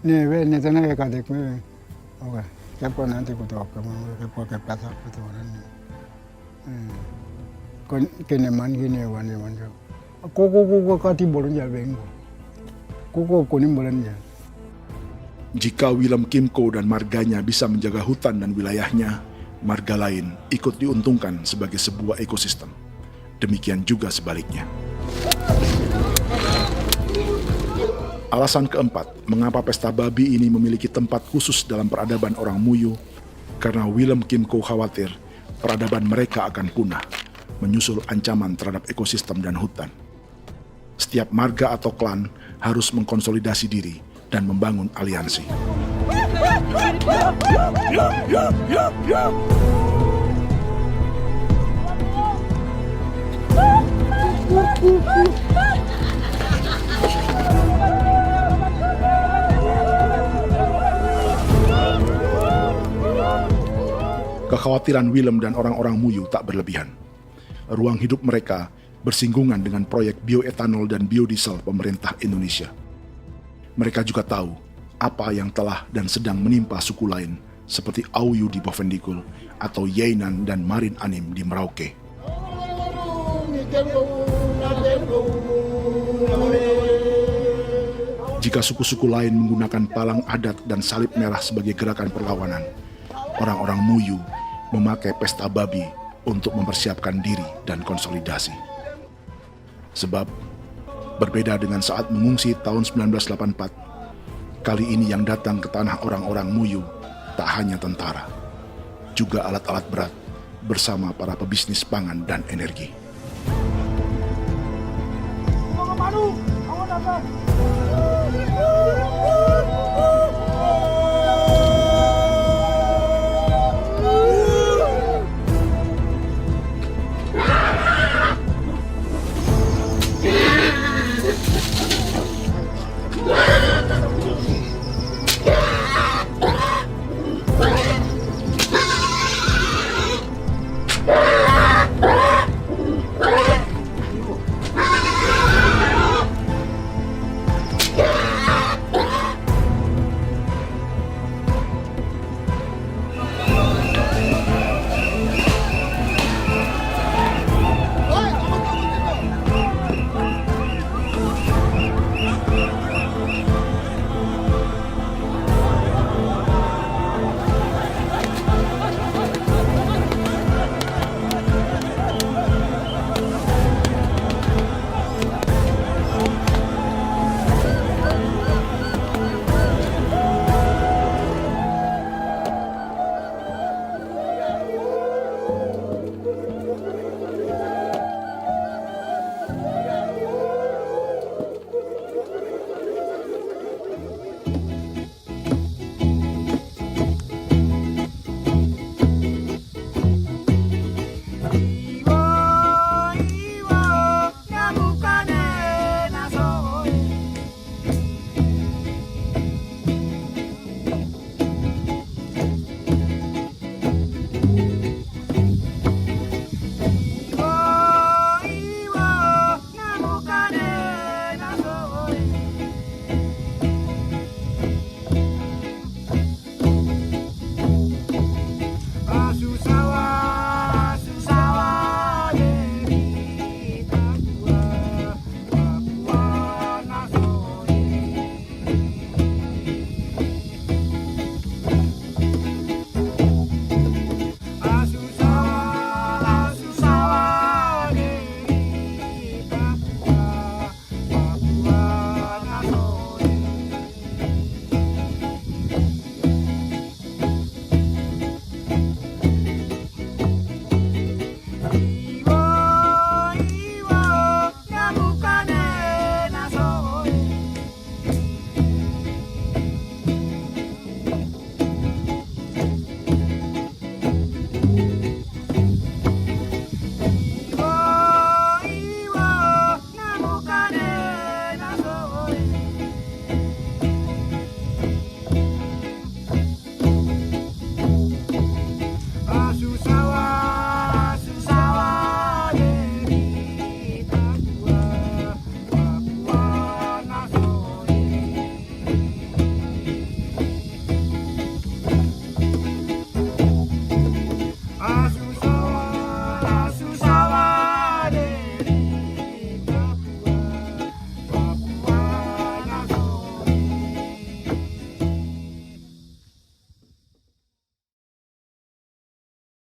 ne tena ya kadek me oke kepo nanti ko to kepo ke plaza ko to kon kene man gini wane wanjo koko kati bolon ya bengo koko kuning bolon ya. Jika Willem Kimco dan marganya bisa menjaga hutan dan wilayahnya, marga lain ikut diuntungkan sebagai sebuah ekosistem. Demikian juga sebaliknya. Alasan keempat, mengapa pesta babi ini memiliki tempat khusus dalam peradaban orang Muyu, karena Willem Kimco khawatir peradaban mereka akan punah, menyusul ancaman terhadap ekosistem dan hutan. Setiap marga atau klan harus mengkonsolidasi diri dan membangun aliansi. Kekhawatiran Willem dan orang-orang Muyu tak berlebihan. Ruang hidup mereka bersinggungan dengan proyek bioetanol dan biodiesel pemerintah Indonesia. Mereka juga tahu apa yang telah dan sedang menimpa suku lain seperti Auyu di Bovendikul atau Yainan dan Marin Anim di Merauke. Jika suku-suku lain menggunakan palang adat dan salib merah sebagai gerakan perlawanan, orang-orang Muyu memakai pesta babi untuk mempersiapkan diri dan konsolidasi. Sebab, berbeda dengan saat mengungsi tahun 1984, kali ini yang datang ke tanah orang-orang Muyu tak hanya tentara, juga alat-alat berat bersama para pebisnis pangan dan energi.